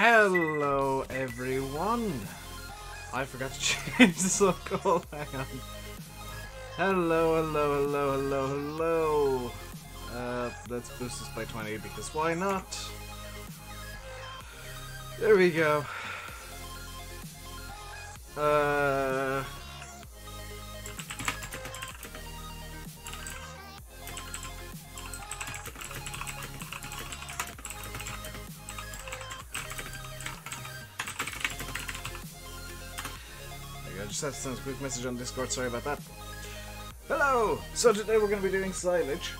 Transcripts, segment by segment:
Hello, everyone. I forgot to change the sub-call. Hang on. Hello, hello, hello, hello, hello. Let's boost this by 20 because why not? There we go. I just had to send a quick message on Discord, sorry about that. Hello! So today we're going to be doing Silage.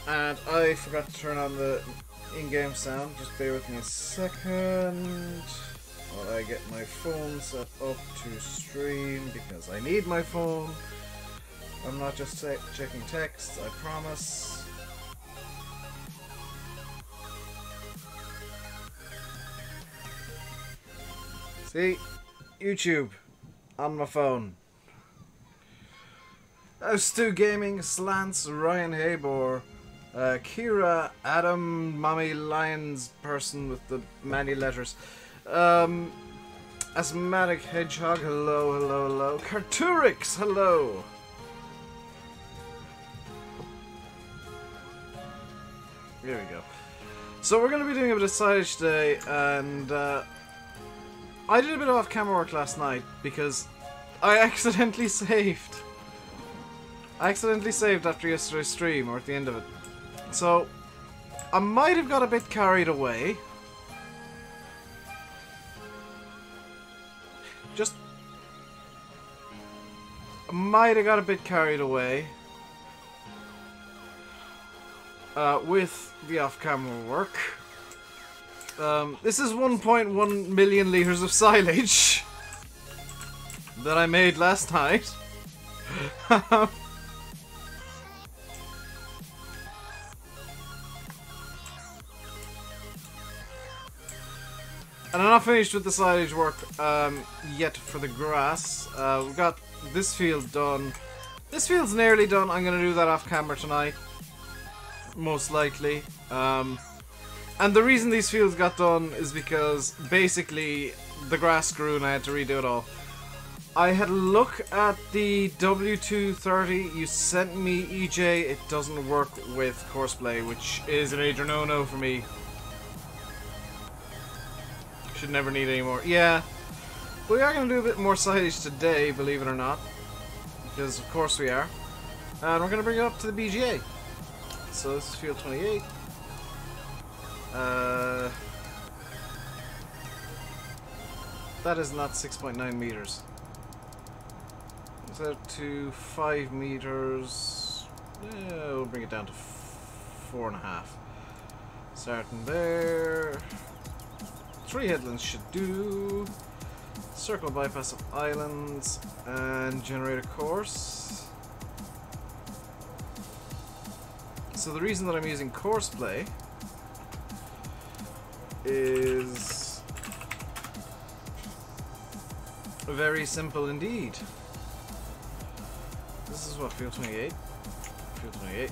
And I forgot to turn on the in-game sound, just bear with me a second while I get my phone set up to stream, because I need my phone. I'm not just checking texts, I promise. See? YouTube. On my phone. Stu Gaming, Slants, Ryan Habor, Kira, Adam, Mommy Lions person with the many letters, Asthmatic Hedgehog, hello, hello, hello, Carturix, hello. There we go. So we're going to be doing a bit of Silage today, and I did a bit of off-camera work last night because I accidentally saved. I accidentally saved after yesterday's stream, or at the end of it. So, I might have got a bit carried away. I might have got a bit carried away with the off-camera work. This is 1.1 million liters of silage that I made last night. And I'm not finished with the silage work yet for the grass. We've got this field done. This field's nearly done. I'm going to do that off camera tonight, most likely. And the reason these fields got done is because basically the grass grew and I had to redo it all. I had a look at the W230 you sent me, EJ. It doesn't work with Courseplay, which is a major no-no for me. Should never need any more. Yeah, we are going to do a bit more silage today, believe it or not. Because of course we are. And we're going to bring it up to the BGA. So this is field 28. That is not 6.9 meters. Set to 5 meters. Yeah, we'll bring it down to 4.5. Starting there. 3 headlands should do. Circle bypass of islands and generate a course. So the reason that I'm using Courseplay is very simple indeed. This is what, field 28? Field 28.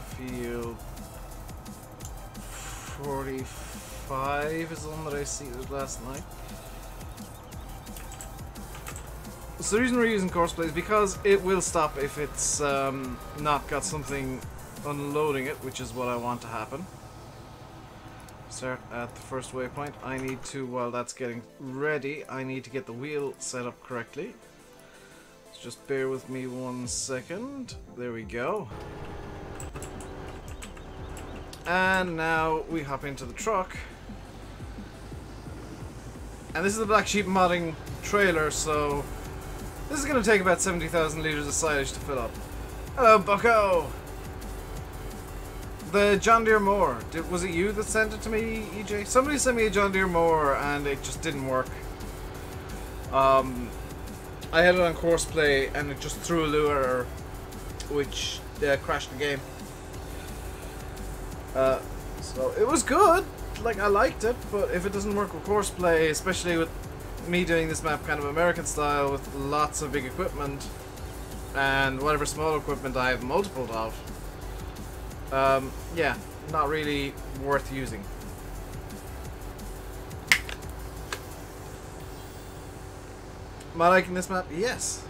Field 45 is the one that I see last night. So the reason we're using Courseplay is because it will stop if it's not got something unloading it, which is what I want to happen. Start at the first waypoint. I need to, while that's getting ready, I need to get the wheel set up correctly. So just bear with me 1 second. There we go. And now we hop into the truck. And this is the Black Sheep modding trailer, so this is going to take about 70,000 liters of silage to fill up. Hello, Bucko! The John Deere mower. Was it you that sent it to me, EJ? Somebody sent me a John Deere mower and it just didn't work. I had it on Courseplay and it just threw a lure, which crashed the game. So it was good. Like, I liked it, but if it doesn't work with Courseplay, especially with me doing this map kind of American style with lots of big equipment and whatever small equipment I have multiple of, yeah, not really worth using. Am I liking this map? Yes.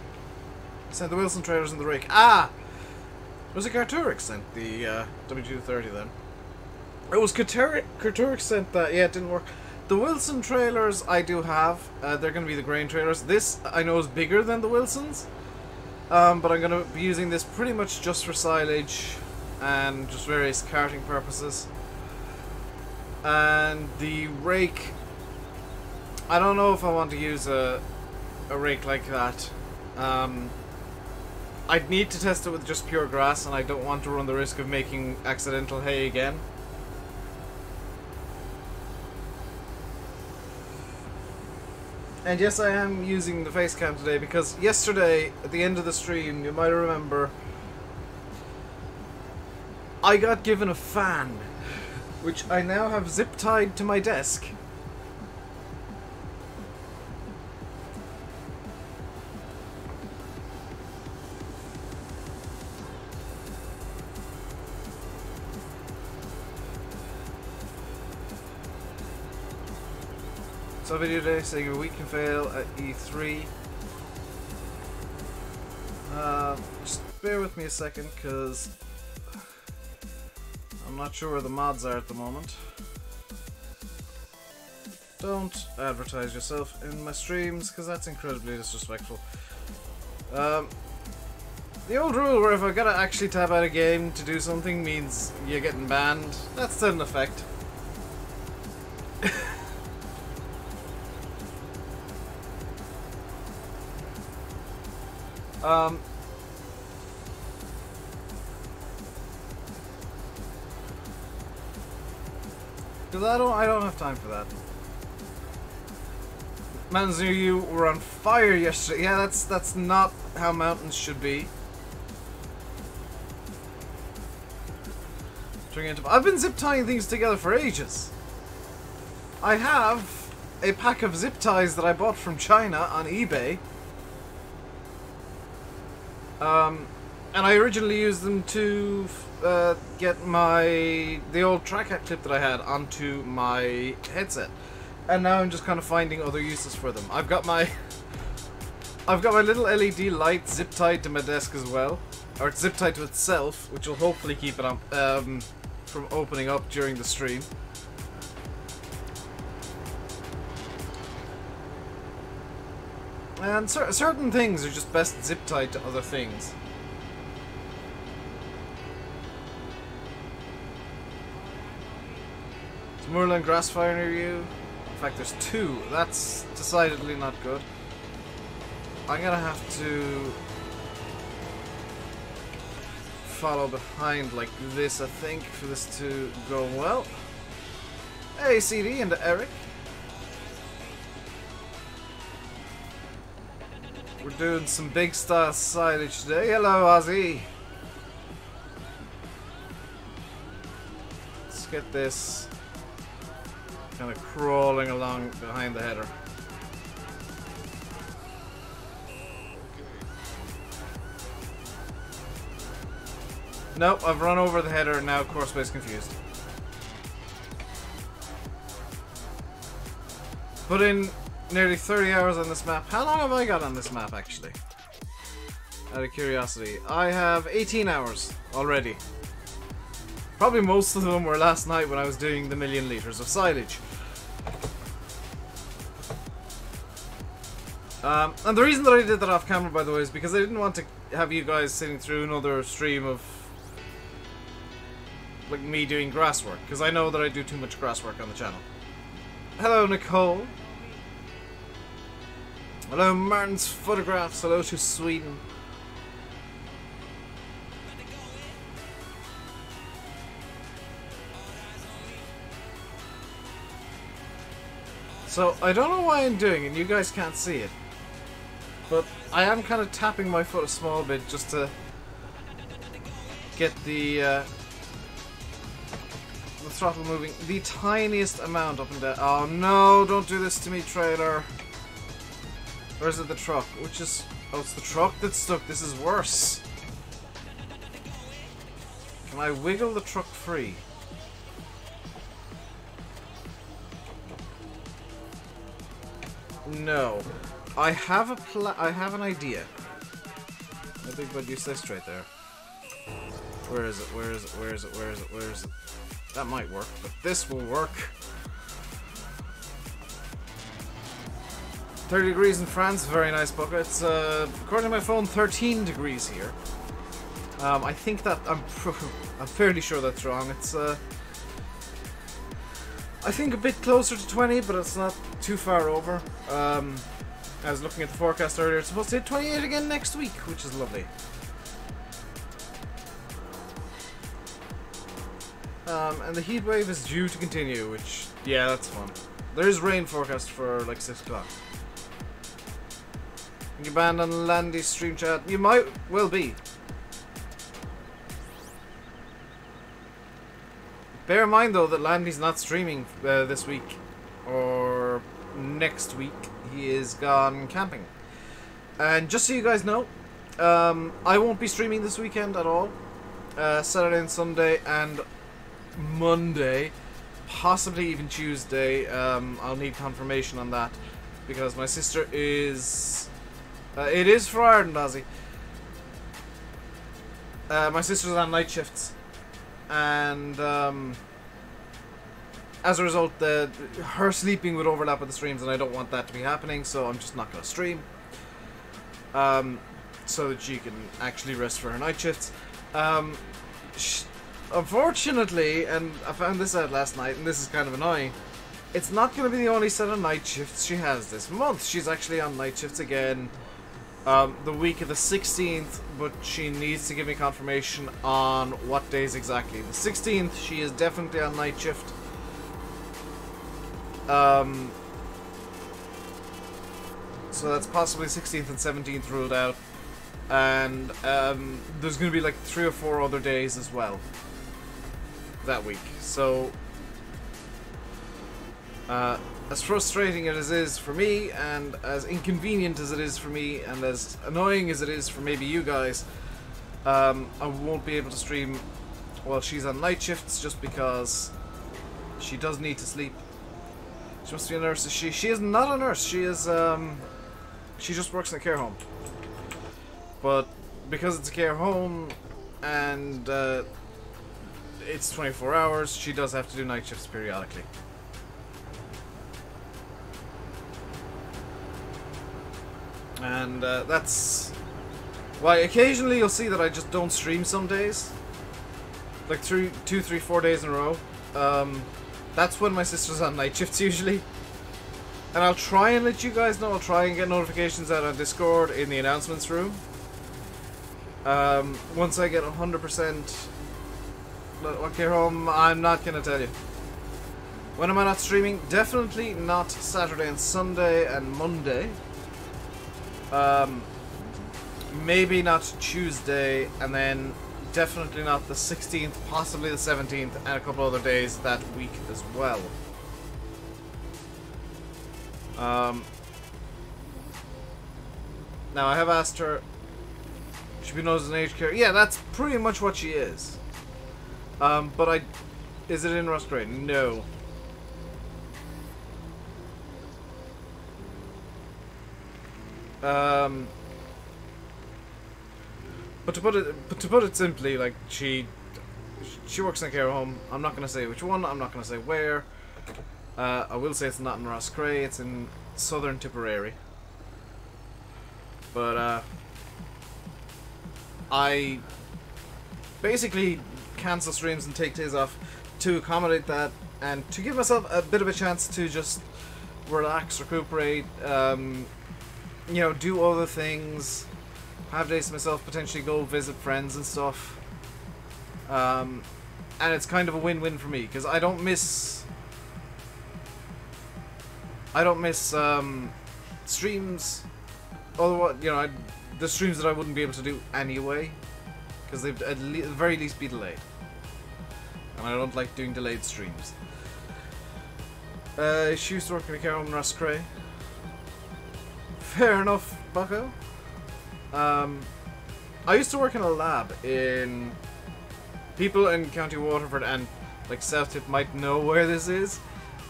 Sent the Wilson trailers in the rake. Ah! It was a Karturek sent the W230 then. It was Karturek sent that. Yeah, it didn't work. The Wilson trailers I do have. They're going to be the grain trailers. This I know is bigger than the Wilsons. But I'm going to be using this pretty much just for silage and just various carting purposes. And the rake, I don't know if I want to use a rake like that. I'd need to test it with just pure grass, and I don't want to run the risk of making accidental hay again. And yes, I am using the face cam today because yesterday, at the end of the stream, you might remember, I got given a fan, which I now have zip tied to my desk. So video today saying your week can fail at E3. Just bear with me a second because I'm not sure where the mods are at the moment. Don't advertise yourself in my streams because that's incredibly disrespectful. The old rule where if I gotta actually tab out a game to do something means you're getting banned, that's still in effect. Because I don't have time for that. Mountains near you were on fire yesterday. Yeah, that's not how mountains should be. I've been zip tying things together for ages. I have a pack of zip ties that I bought from China on eBay. And I originally used them to get the old track clip that I had onto my headset, and now I'm just kind of finding other uses for them. I've got my little LED light zip tied to my desk as well, or it's zip tied to itself, which will hopefully keep it on from opening up during the stream. And certain things are just best zip tied to other things. Is Moorland grass fire near you? In fact, there's two. That's decidedly not good. I'm gonna have to follow behind like this, I think, for this to go well. Hey, CD and Eric. We're doing some big style silage today. Hello, Ozzy. Let's get this kind of crawling along behind the header. Nope, I've run over the header and now course base confused. Put in nearly 30 hours on this map. How long have I got on this map, actually? Out of curiosity. I have 18 hours already. Probably most of them were last night when I was doing the 1,000,000 liters of silage. And the reason that I did that off camera, by the way, is because I didn't want to have you guys sitting through another stream of like me doing grass work, because I know that I do too much grass work on the channel. Hello, Nicole. Hello, Martin's Photographs. Hello to Sweden. So, I don't know why I'm doing it, you guys can't see it, but I am kind of tapping my foot a small bit just to get the throttle moving the tiniest amount up and down. Oh no, don't do this to me, trailer. Or is it the truck? Which is... oh, it's the truck that's stuck. This is worse. Can I wiggle the truck free? No. I have an idea. How big would you say straight there? Where is it? Where is it? Where is it? Where is it? Where is it? That might work, but this will work. 30 degrees in France, very nice bucket. It's, according to my phone, 13 degrees here. I think that, I'm fairly sure that's wrong. It's, I think a bit closer to 20, but it's not too far over. I was looking at the forecast earlier, it's supposed to hit 28 again next week, which is lovely. And the heat wave is due to continue, which, yeah, that's fun. There is rain forecast for like 6 o'clock. You banned on Landy's stream chat? You might well be. Bear in mind though that Landy's not streaming this week or next week. He is gone camping. And just so you guys know, I won't be streaming this weekend at all. Saturday and Sunday and Monday, possibly even Tuesday. I'll need confirmation on that because my sister is... it is for Ireland, Ozzy. My sister's on night shifts, and as a result, her sleeping would overlap with the streams, and I don't want that to be happening, so I'm just not going to stream. So that she can actually rest for her night shifts. Unfortunately, and I found this out last night, and this is kind of annoying, it's not going to be the only set of night shifts she has this month. She's actually on night shifts again the week of the 16th, but she needs to give me confirmation on what days exactly. The 16th, she is definitely on night shift. So that's possibly 16th and 17th ruled out. And there's going to be like 3 or 4 other days as well that week. So as frustrating as it is for me, and as inconvenient as it is for me, and as annoying as it is for maybe you guys, I won't be able to stream while she's on night shifts just because she does need to sleep. She must be a nurse. She is not a nurse. She is she just works in a care home. But because it's a care home and it's 24 hours, she does have to do night shifts periodically. And that's why occasionally you'll see that I just don't stream some days. Like 2, 3, 4 days in a row. That's when my sister's on night shifts usually. And I'll try and let you guys know. I'll try and get notifications out on Discord in the announcements room. Once I get 100% what care home, I'm not going to tell you. When am I not streaming? Definitely not Saturday and Sunday and Monday. Maybe not Tuesday, and then definitely not the 16th, possibly the 17th, and a couple other days that week as well. Now I have asked her, should be known as an aged care. Yeah, that's pretty much what she is. But is it in Roscrea? No. But to put it simply, like she works in a care home. I'm not gonna say which one. I'm not gonna say where. I will say it's not in Roscrea. It's in Southern Tipperary. But I basically cancel streams and take days off to accommodate that and to give myself a bit of a chance to just relax, recuperate. You know, do other things, have days to myself, potentially go visit friends and stuff. And it's kind of a win-win for me because I don't miss streams. Otherwise, you know, the streams that I wouldn't be able to do anyway, because they'd at the very least be delayed, and I don't like doing delayed streams. She used to work in a care home in Roscrea. Fair enough, bucko. I used to work in a lab in... People in County Waterford and like South Tip might know where this is,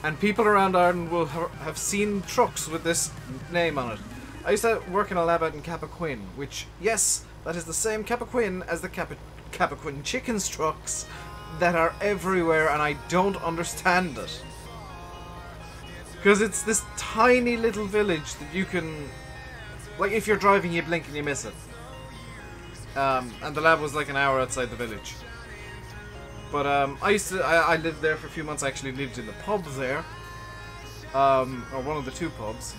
and people around Ireland will have seen trucks with this name on it. I used to work in a lab out in Cappoquin, which, yes, that is the same Cappoquin as the Cappoquin chicken trucks that are everywhere, and I don't understand it. Because it's this tiny little village that you can... Like, if you're driving, you blink and you miss it. And the lab was like an hour outside the village. But I lived there for a few months. I actually lived in the pub there. Or one of the two pubs.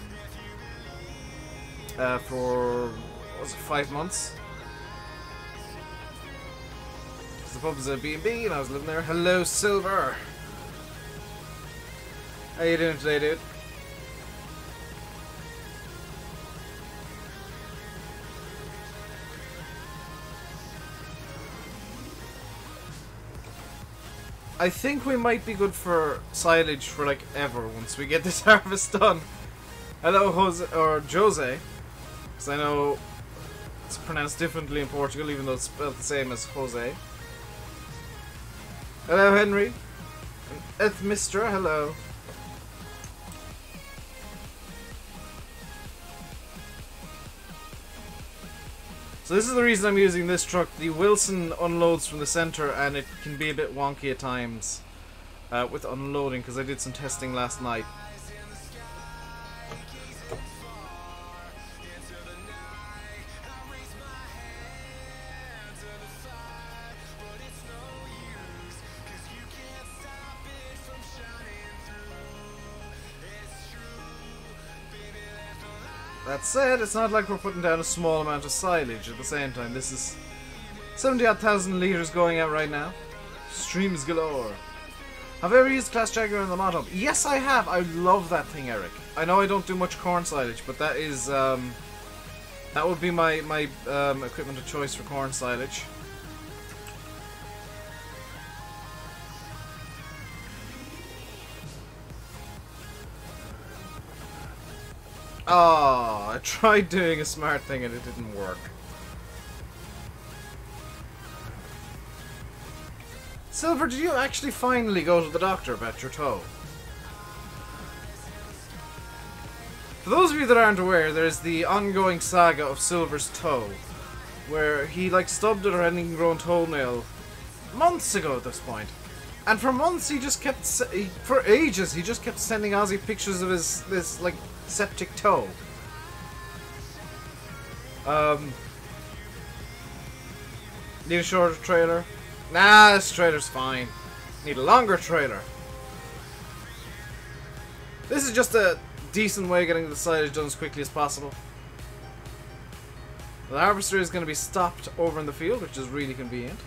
For, what was it, 5 months? The pub was a B&B and I was living there. Hello, Silver! How you doing today, dude? I think we might be good for silage for like ever once we get this harvest done. Hello, Jose, or Jose, because I know it's pronounced differently in Portugal, even though it's spelled the same as Jose. Hello, Henry. Ethmister, hello. So this is the reason I'm using this truck. The Wilson unloads from the center and it can be a bit wonky at times with unloading, because I did some testing last night. That said, it's not like we're putting down a small amount of silage at the same time. This is 70,000 litres going out right now. Streams galore. Have you ever used Class Jaguar in the mod hub? Yes, I have. I love that thing, Eric. I know I don't do much corn silage, but that is that would be my equipment of choice for corn silage. Oh, I tried doing a smart thing and it didn't work. Silver, did you actually finally go to the doctor about your toe? For those of you that aren't aware, there's the ongoing saga of Silver's toe, where he like stubbed it or had an ingrown toenail months ago at this point. And for months he just kept, for ages, he just kept sending Ozzy pictures of this like septic toe. Need a shorter trailer? Nah, this trailer's fine. Need a longer trailer. This is just a decent way of getting the silage done as quickly as possible. The harvester is going to be stopped over in the field, which is really convenient.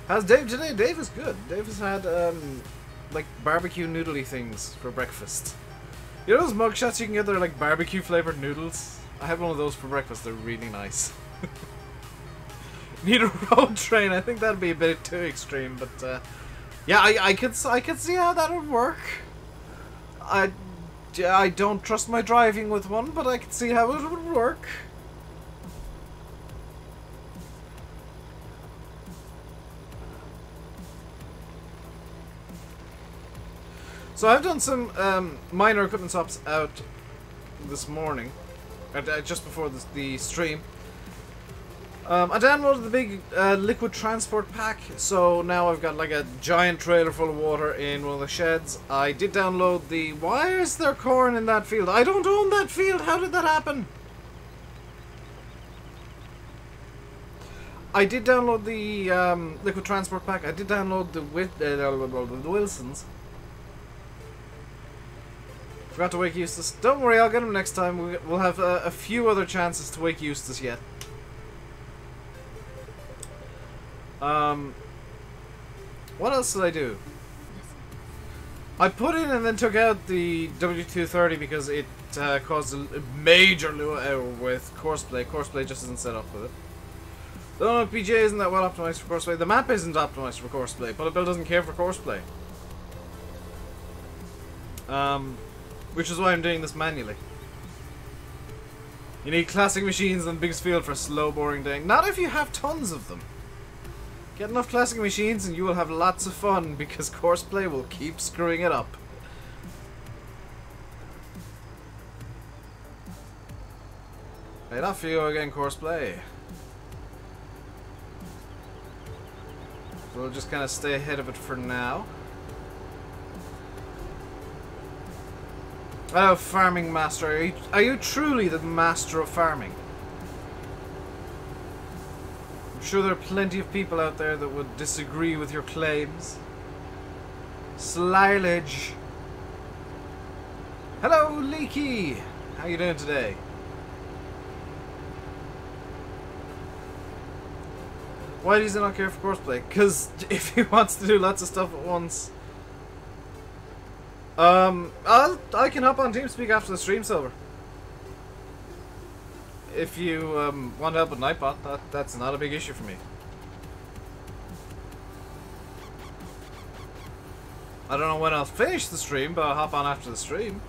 How's Dave today? Dave is good. Dave has had like barbecue noodly things for breakfast. You know those mugshots you can get? They're like barbecue flavored noodles. I had one of those for breakfast. They're really nice. Need a road train. I think that'd be a bit too extreme, but yeah, I could see how that would work. I don't trust my driving with one, but I could see how it would work. So I've done some minor equipment swaps out this morning, just before the stream. I downloaded the big liquid transport pack, so now I've got like a giant trailer full of water in one of the sheds. I did download the... Why is there corn in that field? I don't own that field! How did that happen? I did download the liquid transport pack. I did download the Wilsons. Forgot to wake Eustace. Don't worry, I'll get him next time. We'll have a few other chances to wake Eustace yet. What else did I do? I put in and then took out the W230 because it caused a major Lua error with Courseplay. Courseplay just isn't set up with it. Don't know if BJ isn't that well optimized for Courseplay. The map isn't optimized for Courseplay. BulletBill doesn't care for Courseplay. Which is why I'm doing this manually. You need classic machines and biggest field for slow, boring day. Not if you have tons of them. Get enough classic machines and you will have lots of fun, because Courseplay will keep screwing it up. Right, off you go again, courseplay. We'll just kind of stay ahead of it for now. Oh, farming master. Are you truly the master of farming? I'm sure there are plenty of people out there that would disagree with your claims. Silage. Hello, Leaky. How you doing today? Why does he not care for courseplay? Because if he wants to do lots of stuff at once. I can hop on TeamSpeak after the stream, Silver. If you want help with Nightbot, that's not a big issue for me. I don't know when I'll finish the stream, but I'll hop on after the stream.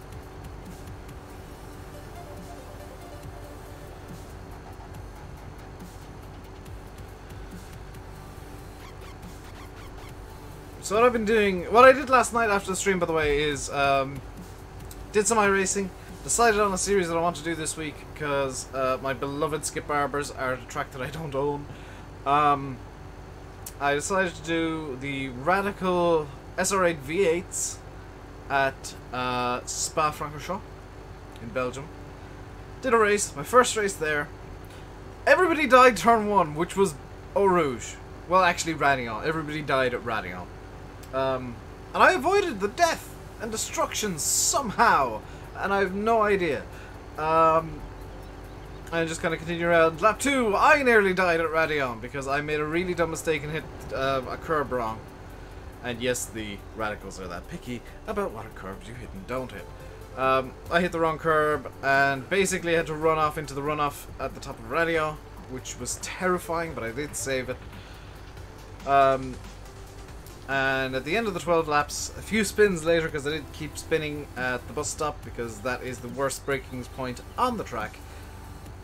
So what I've been doing, what I did last night after the stream, by the way, is did some iRacing, decided on a series that I want to do this week because my beloved Skip Barbers are at a track that I don't own. I decided to do the Radical SR8 V8s at Spa-Francorchamps in Belgium. Did a race, my first race there. Everybody died turn 1, which was Eau Rouge. Well, actually Radillon. Everybody died at Radillon. And I avoided the death and destruction somehow, and I have no idea. I just kind of continue around. Lap 2, I nearly died at Radillon because I made a really dumb mistake and hit a curb wrong. And yes, the radicals are that picky about what curbs you hit and don't hit. I hit the wrong curb and basically had to run off into the runoff at the top of Radillon, which was terrifying, but I did save it. And at the end of the 12 laps, a few spins later, because I did keep spinning at the bus stop because that is the worst braking point on the track,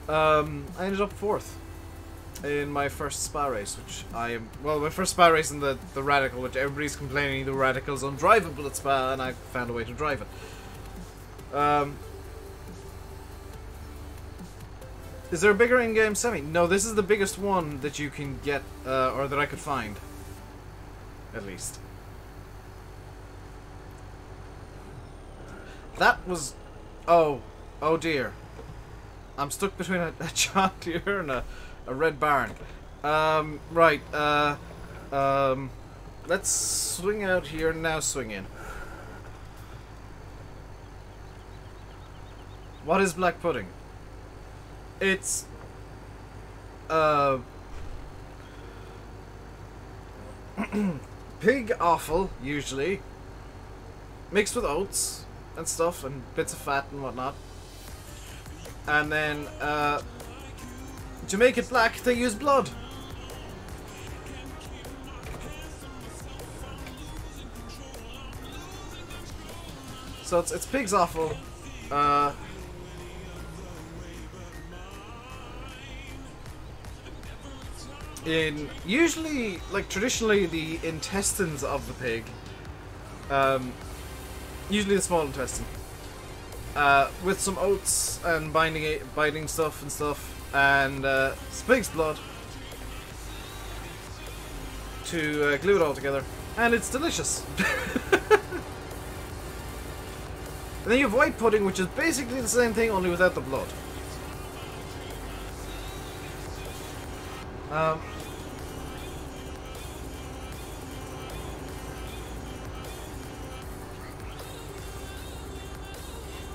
I ended up 4th in my first Spa race, which well, my first Spa race in the Radical, which everybody's complaining the Radical's undrivable at Spa, and I found a way to drive it. Is there a bigger in-game semi? No, this is the biggest one that you can get, or that I could find. At least. That was... Oh dear. I'm stuck between a John Deere and a Red Barn. Right, let's swing out here and now swing in. What is black pudding? It's... pig offal, usually, mixed with oats and stuff and bits of fat and whatnot. And then, to make it black, they use blood. So it's pig's offal. In usually, like traditionally, the intestines of the pig, usually the small intestine, with some oats and binding stuff and stuff, and pig's blood to glue it all together, and it's delicious. And then you have white pudding, which is basically the same thing, only without the blood.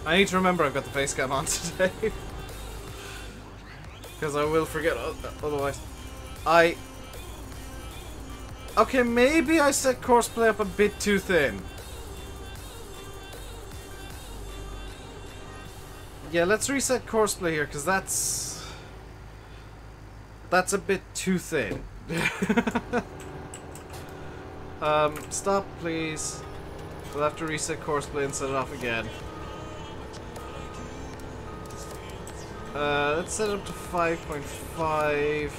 I need to remember I've got the face cam on today. Because I will forget otherwise. Okay, maybe I set courseplay up a bit too thin. Yeah, let's reset courseplay here, because that's a bit too thin. Stop, please. We'll have to reset courseplay and set it off again. Let's set it up to 5.5.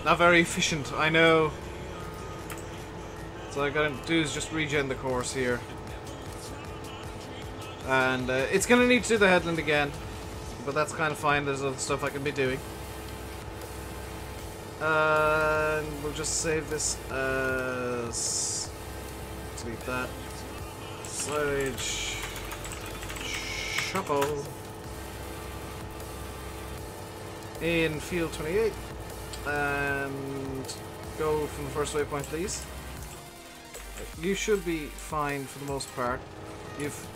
Not very efficient, I know. So all I gotta do is just regen the course here. And it's going to need to do the headland again. But that's kind of fine. There's other stuff I can be doing. And we'll just save this as... delete that. Silage. Shuffle. In field 28. And go from the first waypoint, please. You should be fine for the most part. You've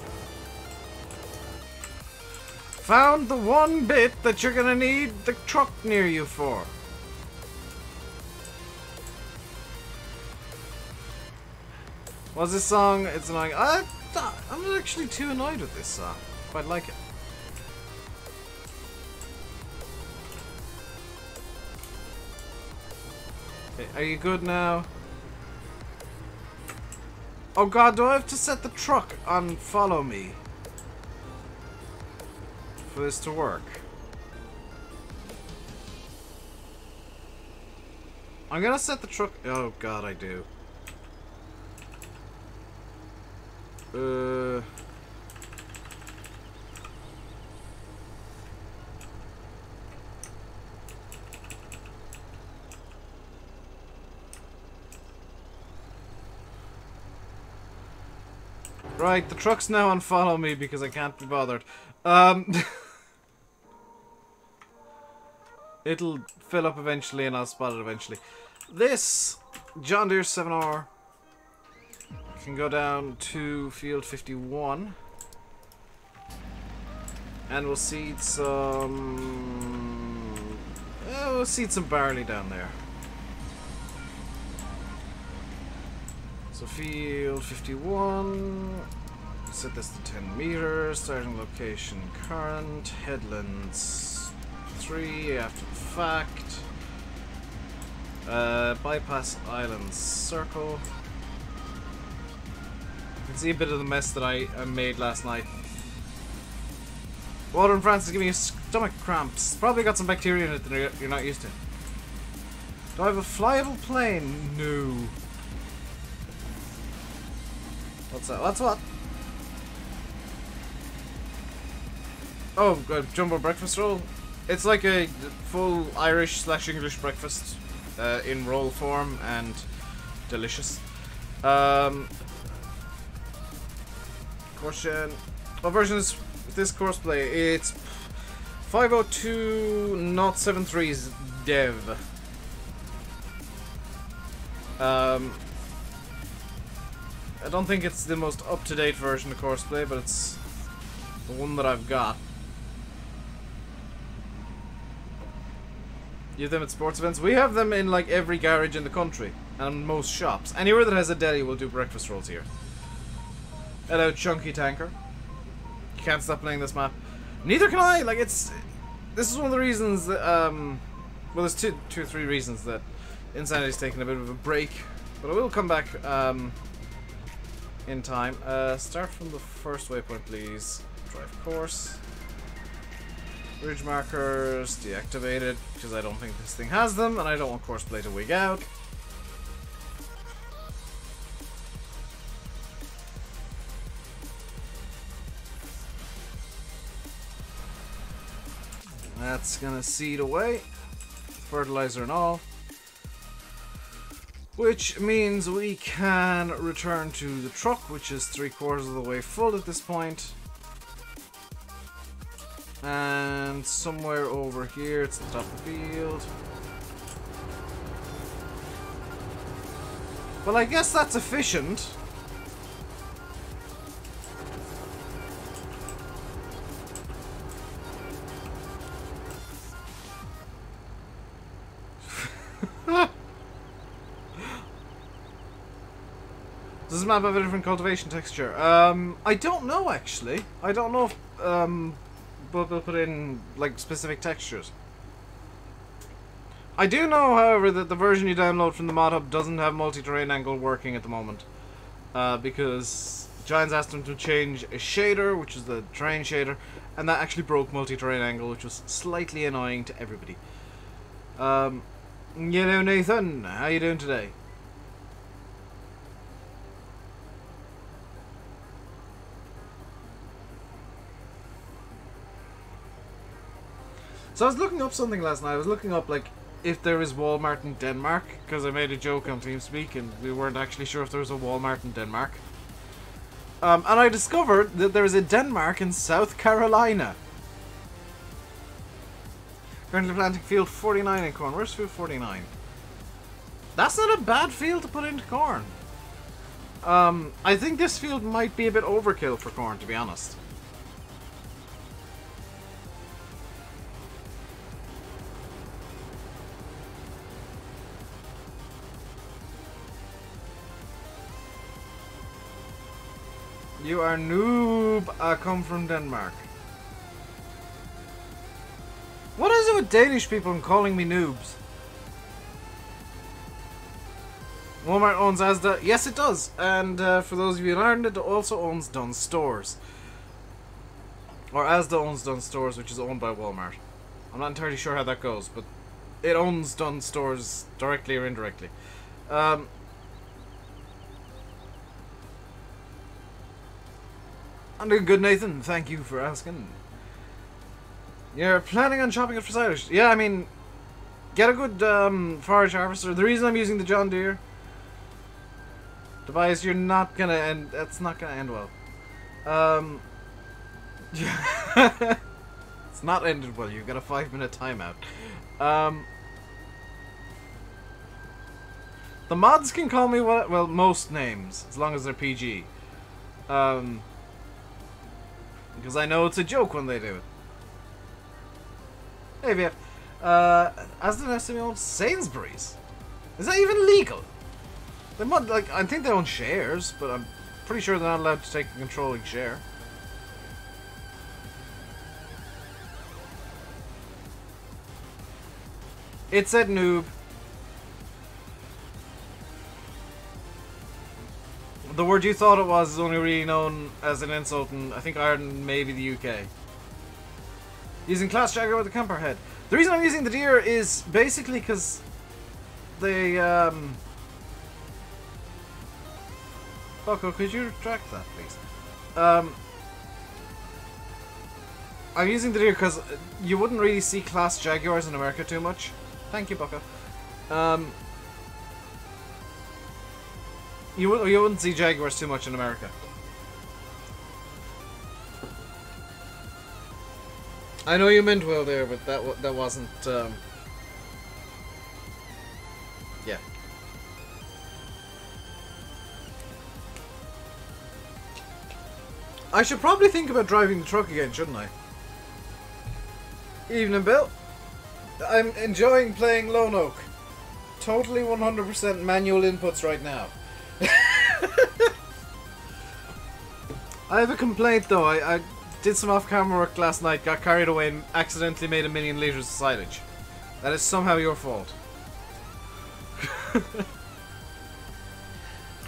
found the one bit that you're gonna need the truck near you for. What's this song? It's annoying. I'm not actually too annoyed with this song. Quite like it. Okay, are you good now? Oh god, do I have to set the truck on follow me for this to work? I'm gonna set the truck. Oh god, I do. Right, the truck's now on follow me because I can't be bothered. It'll fill up eventually and I'll spot it eventually. This John Deere 7R can go down to field 51 and we'll seed some barley down there. So field 51, set this to 10 meters, starting location current, headlands 3 after the fact, bypass island circle. You can see a bit of the mess that I made last night. Water in France is giving you stomach cramps. Probably got some bacteria in it that you're not used to. Do I have a flyable plane? No. What's that? What's what? Oh, good. Jumbo breakfast roll. It's like a full Irish/English breakfast in roll form and delicious. Question. What version is this courseplay? It's 502.73's dev. I don't think it's the most up-to-date version of courseplay, but it's the one that I've got. You have them at sports events? We have them in like every garage in the country and most shops. Anywhere that has a deli will do breakfast rolls here. Hello, Chunky Tanker. You can't stop playing this map. Neither can I. Like this is one of the reasons that well, there's two or three reasons that Insanity's taking a bit of a break, but I will come back in time. Start from the first waypoint, please. Drive course. Ridge markers deactivated because I don't think this thing has them, and I don't want courseplay to wig out. That's gonna seed away, fertilizer and all. Which means we can return to the truck, which is 3/4 of the way full at this point. And somewhere over here, it's the top of the field. Well, I guess that's efficient. Does this map have a different cultivation texture? I don't know actually. I don't know if BulletBill put in like specific textures. I do know, however, that the version you download from the mod hub doesn't have multi-terrain angle working at the moment, because Giants asked him to change a shader, which is the terrain shader, and that actually broke multi-terrain angle, which was slightly annoying to everybody. You know, Nathan, how you doing today? So I was looking up something last night. I was looking up, like, if there is Walmart in Denmark, because I made a joke on TeamSpeak and we weren't actually sure if there was a Walmart in Denmark. And I discovered that there is a Denmark in South Carolina. Currently planting field 49 in corn. Where's field 49? That's not a bad field to put into corn. I think this field might be a bit overkill for corn, to be honest. You are noob. I come from Denmark. What is it with Danish people and calling me noobs? Walmart owns Asda. Yes, it does. And for those of you in Ireland, it also owns Dunnes Stores. Or Asda owns Dunnes Stores, which is owned by Walmart. I'm not entirely sure how that goes, but it owns Dunnes Stores directly or indirectly. I'm doing good, Nathan. Thank you for asking. You're planning on shopping it for silage? Yeah, I mean, get a good forage harvester. The reason I'm using the John Deere, Tobias, you're not gonna end. That's not gonna end well. It's not ended well. You've got a 5-minute timeout. The mods can call me what? Well, most names, as long as they're PG. Because I know it's a joke when they do it. Hey, VF. Asda Nestle owns Sainsbury's. Is that even legal? They might, like, I think they own shares, but I'm pretty sure they're not allowed to take a controlling share. It said noob. The word you thought it was is only really known as an insult in, I think, Ireland, maybe the UK. Using Class Jaguar with the camper head. The reason I'm using the deer is basically because they, Bucko, could you retract that, please? I'm using the deer because you wouldn't really see Class Jaguars in America too much. Thank you, Bucko. You wouldn't see Jaguars too much in America. I know you meant well there, but that wasn't. Yeah. I should probably think about driving the truck again, shouldn't I? Evening, Bill. I'm enjoying playing Lone Oak. Totally 100% manual inputs right now. I have a complaint though. I did some off-camera work last night, got carried away and accidentally made 1 million liters of silage. That is somehow your fault.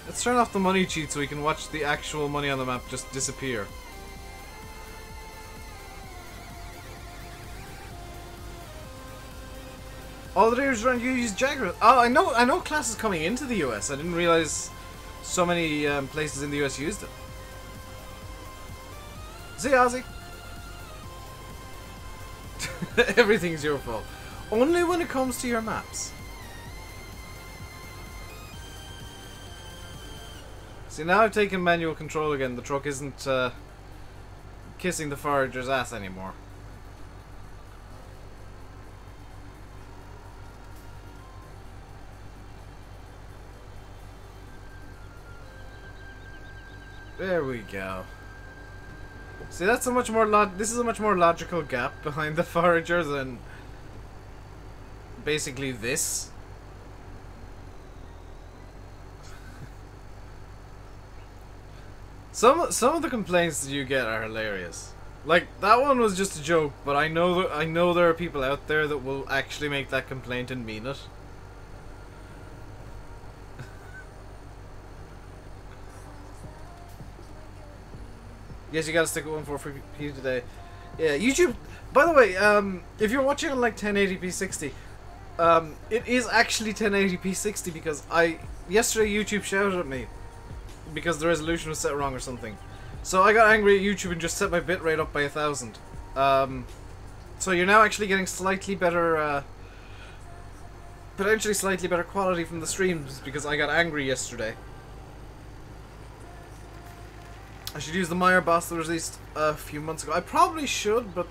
Let's turn off the money cheat so we can watch the actual money on the map just disappear. All the dealers around you use Jaguar. Oh, I know Class is coming into the US. I didn't realize so many places in the US used it. See, Ozzy? Everything's your fault. Only when it comes to your maps. See, now I've taken manual control again. The truck isn't kissing the forager's ass anymore. There we go. See, that's a much more this is a much more logical gap behind the forager than basically this. Some of the complaints that you get are hilarious. Like that one was just a joke, but I know there are people out there that will actually make that complaint and mean it. Yes, you gotta stick with 143p today. Yeah, YouTube. By the way, if you're watching on like 1080p 60, it is actually 1080p 60 because yesterday YouTube shouted at me because the resolution was set wrong or something. So I got angry at YouTube and just set my bitrate up by 1000. So you're now actually getting slightly better, potentially slightly better quality from the streams because I got angry yesterday. I should use the Meyer boss that was released a few months ago. I probably should, but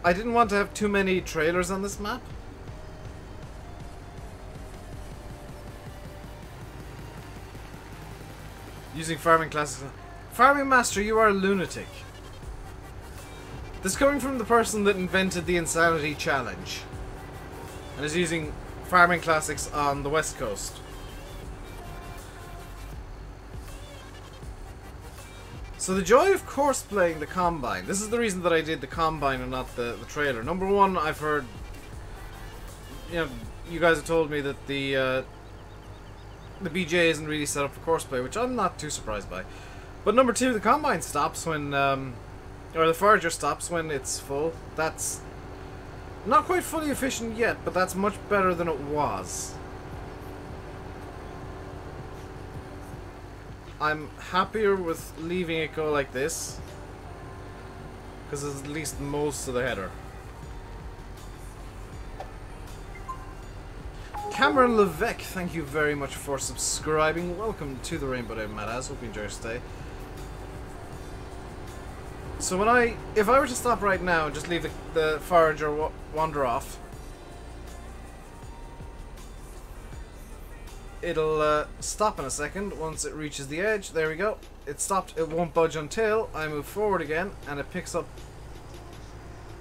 I didn't want to have too many trailers on this map. Using farming classes. Farming Master, you are a lunatic. This is coming from the person that invented the Insanity Challenge and is using farming classics on the West Coast. So the joy of cosplaying the Combine. This is the reason that I did the Combine and not the trailer. Number one, I've heard, you guys have told me that the BJ isn't really set up for cosplay, which I'm not too surprised by. But number two, the Combine stops when, or the Forager stops when it's full. That's not quite fully efficient yet, but that's much better than it was. I'm happier with leaving it go like this, because it's at least most of the header. Cameron Levesque, thank you very much for subscribing. Welcome to the RainbowDave Madaz. Hope you enjoy your stay. So if I were to stop right now and just leave the Forager wander off, it'll stop in a second once it reaches the edge. There we go. It stopped. It won't budge until I move forward again and it picks up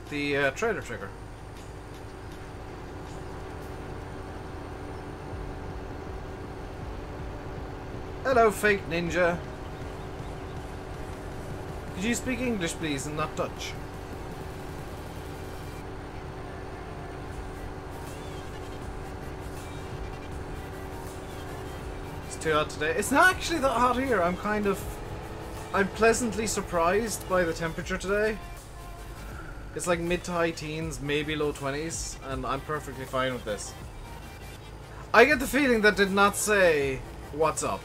the trailer trigger. Hello, fake ninja. Could you speak English, please, and not Dutch? It's too hot today. It's not actually that hot here. I'm pleasantly surprised by the temperature today. It's like mid to high teens, maybe low 20s, and I'm perfectly fine with this. I get the feeling that did not say, what's up?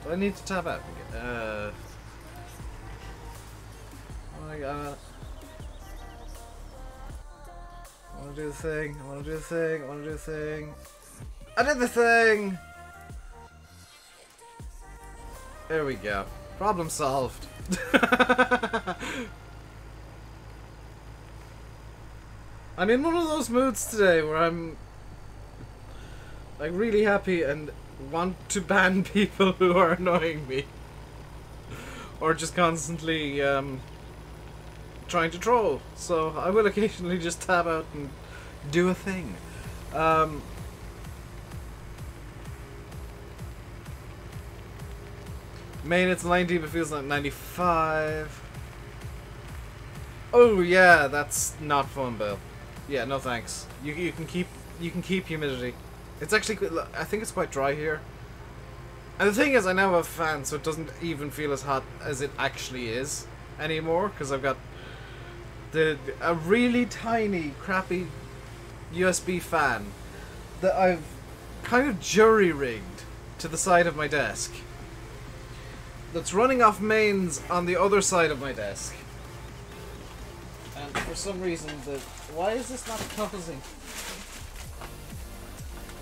Do I need to tab out? Oh my god. I wanna do the thing, I wanna do the thing, I wanna do the thing. I did the thing! There we go. Problem solved. I'm in one of those moods today where I'm like really happy and want to ban people who are annoying me. Or just constantly trying to troll. So I will occasionally just tab out and do a thing. Main, it's 90, but feels like 95. Oh yeah, that's not fun, Bill. Yeah, no thanks. You can keep humidity. It's actually, I think it's quite dry here. And the thing is, I now have a fan, so it doesn't even feel as hot as it actually is anymore, because I've got a really tiny, crappy USB fan that I've kind of jury-rigged to the side of my desk. That's running off mains on the other side of my desk. And for some reason, why is this not closing?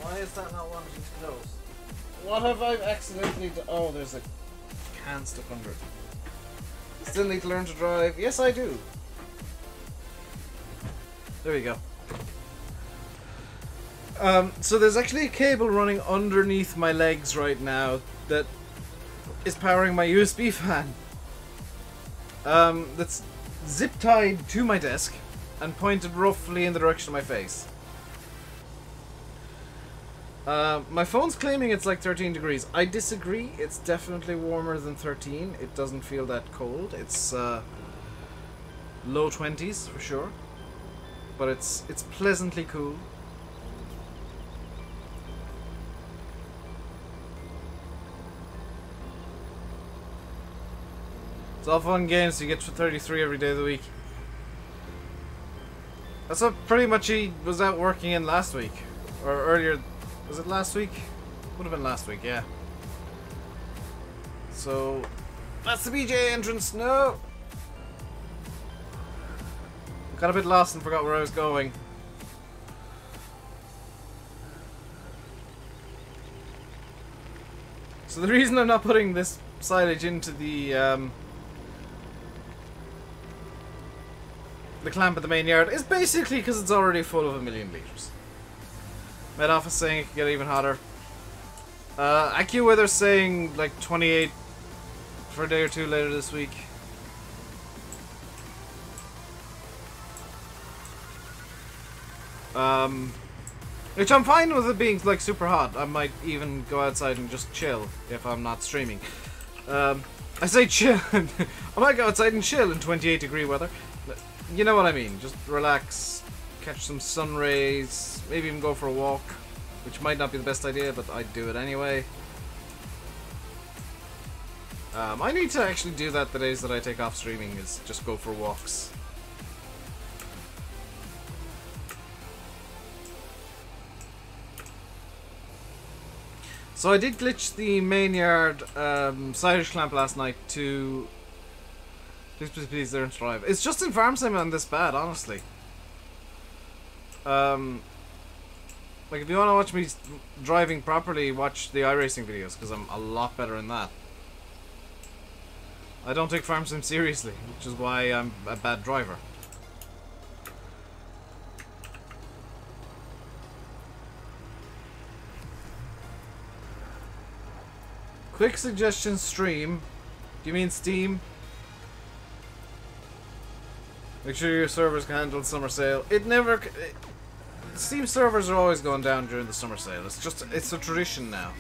Why is that not wanting to close? What have I accidentally done? Oh, there's a can stuck under it. Still need to learn to drive. Yes, I do. There we go. So there's actually a cable running underneath my legs right now that is powering my USB fan. That's zip-tied to my desk and pointed roughly in the direction of my face. My phone's claiming it's like 13 degrees. I disagree. It's definitely warmer than 13. It doesn't feel that cold. It's low 20s for sure. But it's pleasantly cool. It's all fun games, so you get to 33 every day of the week. That's what pretty much he was out working in last week. Or earlier. Was it last week? Would have been last week, yeah. So that's the BJ entrance. No. Got a bit lost and forgot where I was going. So the reason I'm not putting this silage into the clamp at the main yard is basically because it's already full of 1,000,000 litres. Med Office saying it could get even hotter. AccuWeather saying like 28 for a day or two later this week. Which I'm fine with it being like super hot. I might even go outside and just chill if I'm not streaming. I say chill. I might go outside and chill in 28-degree weather. You know what I mean. Just relax, catch some sun rays, maybe even go for a walk, which might not be the best idea, but I'd do it anyway. I need to actually do that the days that I take off streaming, is just go for walks. So I did glitch the main yard silage clamp last night to... Please, there and strive. It's just in Farm Sim on this bad, honestly. Like, if you want to watch me driving properly, watch the iRacing videos, because I'm a lot better in that. I don't take Farm Sim seriously, which is why I'm a bad driver. Quick suggestion stream. Do you mean Steam? Make sure your servers can handle the summer sale. Steam servers are always going down during the summer sale. It's a tradition now.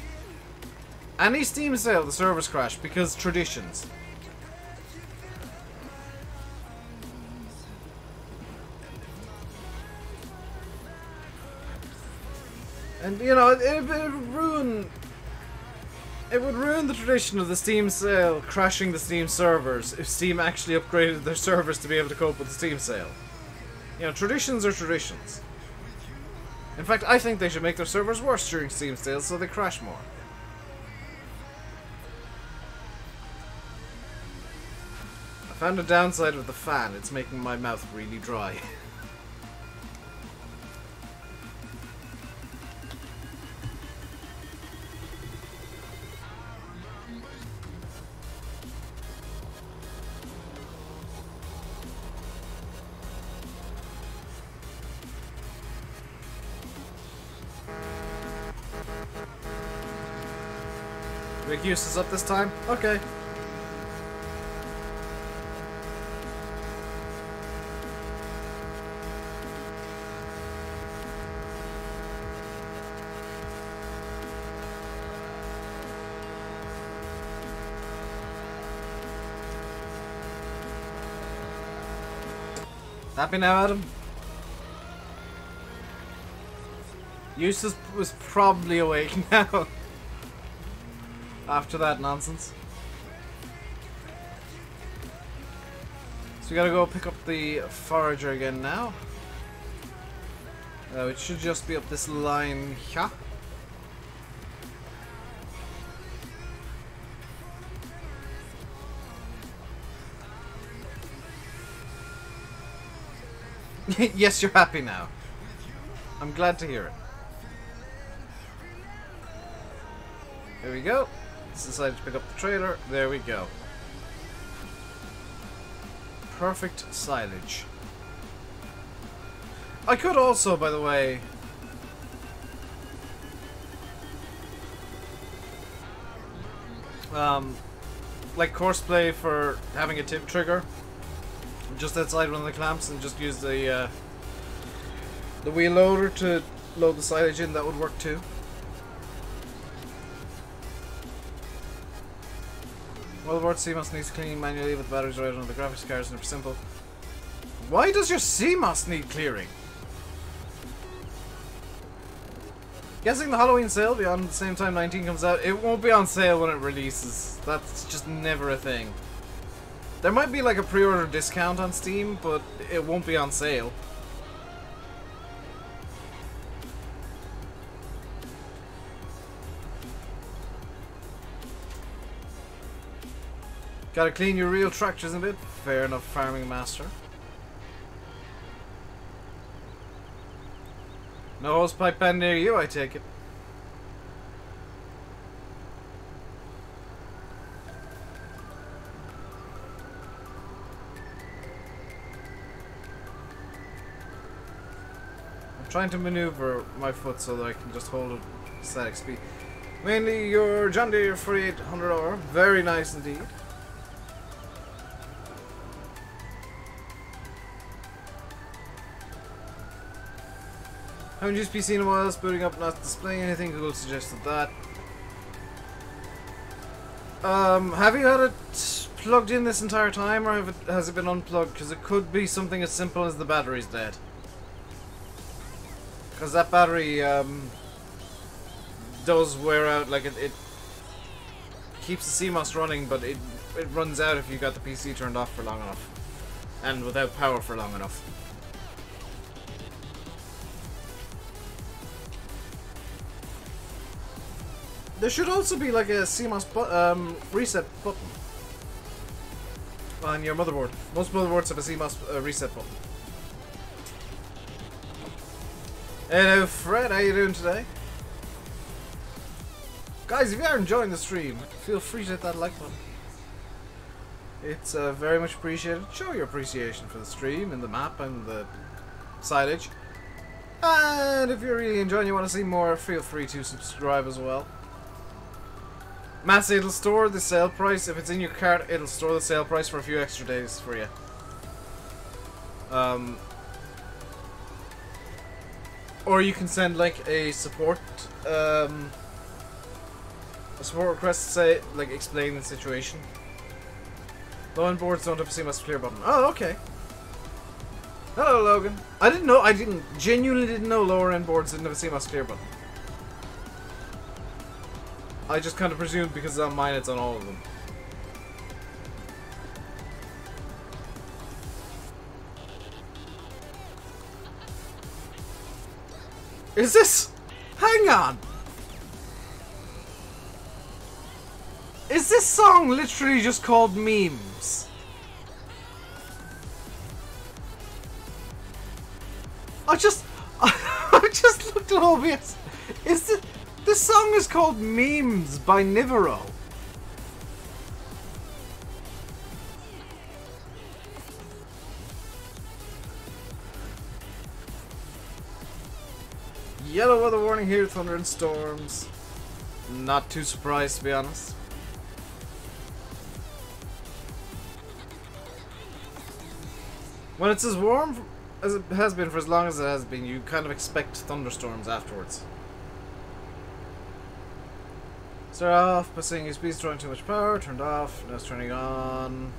Any Steam sale, the servers crash because traditions. And you know, it would ruin the tradition of the Steam sale crashing the Steam servers if Steam actually upgraded their servers to be able to cope with the Steam sale. You know, traditions are traditions. In fact, I think they should make their servers worse during Steam sales so they crash more. I found a downside of the fan. It's making my mouth really dry. Make Eustace up this time? Okay. Happy now, Adam? Eustace was probably awake now. After that nonsense. So we gotta go pick up the forager again now. It should just be up this line here. Yes, you're happy now. I'm glad to hear it. There we go. Decided to pick up the trailer. There we go. Perfect silage. I could also, by the way, like courseplay for having a tip trigger just outside one of the clamps and just use the wheel loader to load the silage in. That would work too. Motherboard CMOS needs cleaning manually with the batteries right on the graphics cards and for simple. Why does your CMOS need clearing? Guessing the Halloween sale will be on at the same time 19 comes out. It won't be on sale when it releases. That's just never a thing. There might be like a pre-order discount on Steam, but it won't be on sale. Gotta clean your real tractors a bit. Fair enough, farming master. No hosepipe ban near you, I take it. I'm trying to maneuver my foot so that I can just hold it static speed. Mainly your John Deere 4800R. Very nice indeed. Haven't used PC in a while, it's booting up, not displaying anything. Google suggested that. Have you had it plugged in this entire time, or has it been unplugged? Because it could be something as simple as the battery's dead. Because that battery does wear out, like it keeps the CMOS running, but it runs out if you got the PC turned off for long enough. And without power for long enough. There should also be like a CMOS reset button on your motherboard. Most motherboards have a CMOS reset button. Hello Fred, how you doing today? Guys, if you are enjoying the stream, feel free to hit that like button. It's very much appreciated. Show your appreciation for the stream and the map and the silage. And if you're really enjoying, you want to see more, feel free to subscribe as well. Mass, it'll store the sale price. If it's in your cart, it'll store the sale price for a few extra days for you. Or you can send like a support request to say, like, explain the situation. Low-end boards don't have a CMOS clear button. Oh, okay. Hello, Logan. I genuinely didn't know lower-end boards didn't have a CMOS clear button. I just kind of presumed because it's on mine, it's on all of them. Is this... Hang on! Is this song literally just called Memes? I just looked at OBS. This song is called Memes by Nivero. Yellow weather warning here, thunder and storms. Not too surprised, to be honest. When it's as warm as it has been for as long as it has been, you kind of expect thunderstorms afterwards. Start off by saying your speed's drawing too much power, turned off, now it's turning on.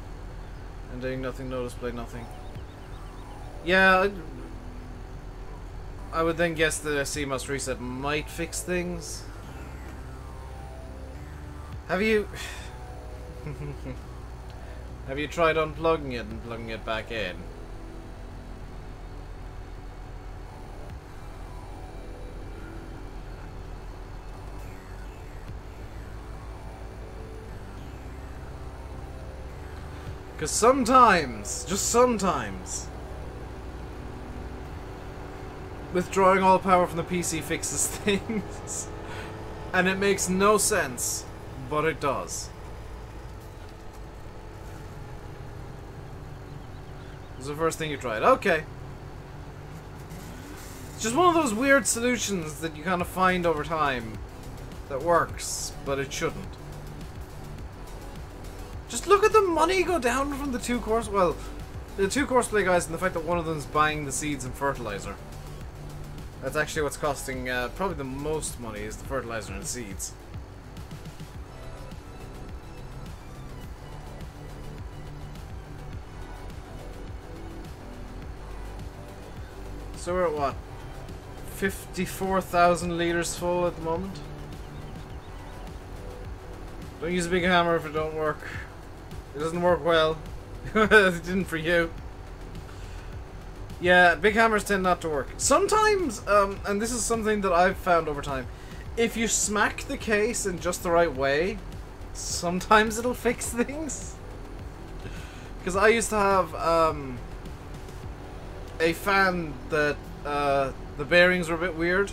And doing nothing, no display, nothing. Yeah, I would then guess that a CMOS reset might fix things. Have you... have you tried unplugging it and plugging it back in? Because sometimes, just sometimes, withdrawing all power from the PC fixes things. And it makes no sense, but it does. It was the first thing you tried. Okay. It's just one of those weird solutions that you kind of find over time that works, but it shouldn't. Just look at the money go down from the two course... Well, the two courseplay guys and the fact that one of them's buying the seeds and fertilizer. That's actually what's costing probably the most money is the fertilizer and seeds. So we're at what? 54,000 litres full at the moment? Don't use a big hammer if it don't work. It doesn't work well. It didn't for you. Yeah, big hammers tend not to work. Sometimes, and this is something that I've found over time, if you smack the case in just the right way, sometimes it'll fix things. Because I used to have a fan that the bearings were a bit weird,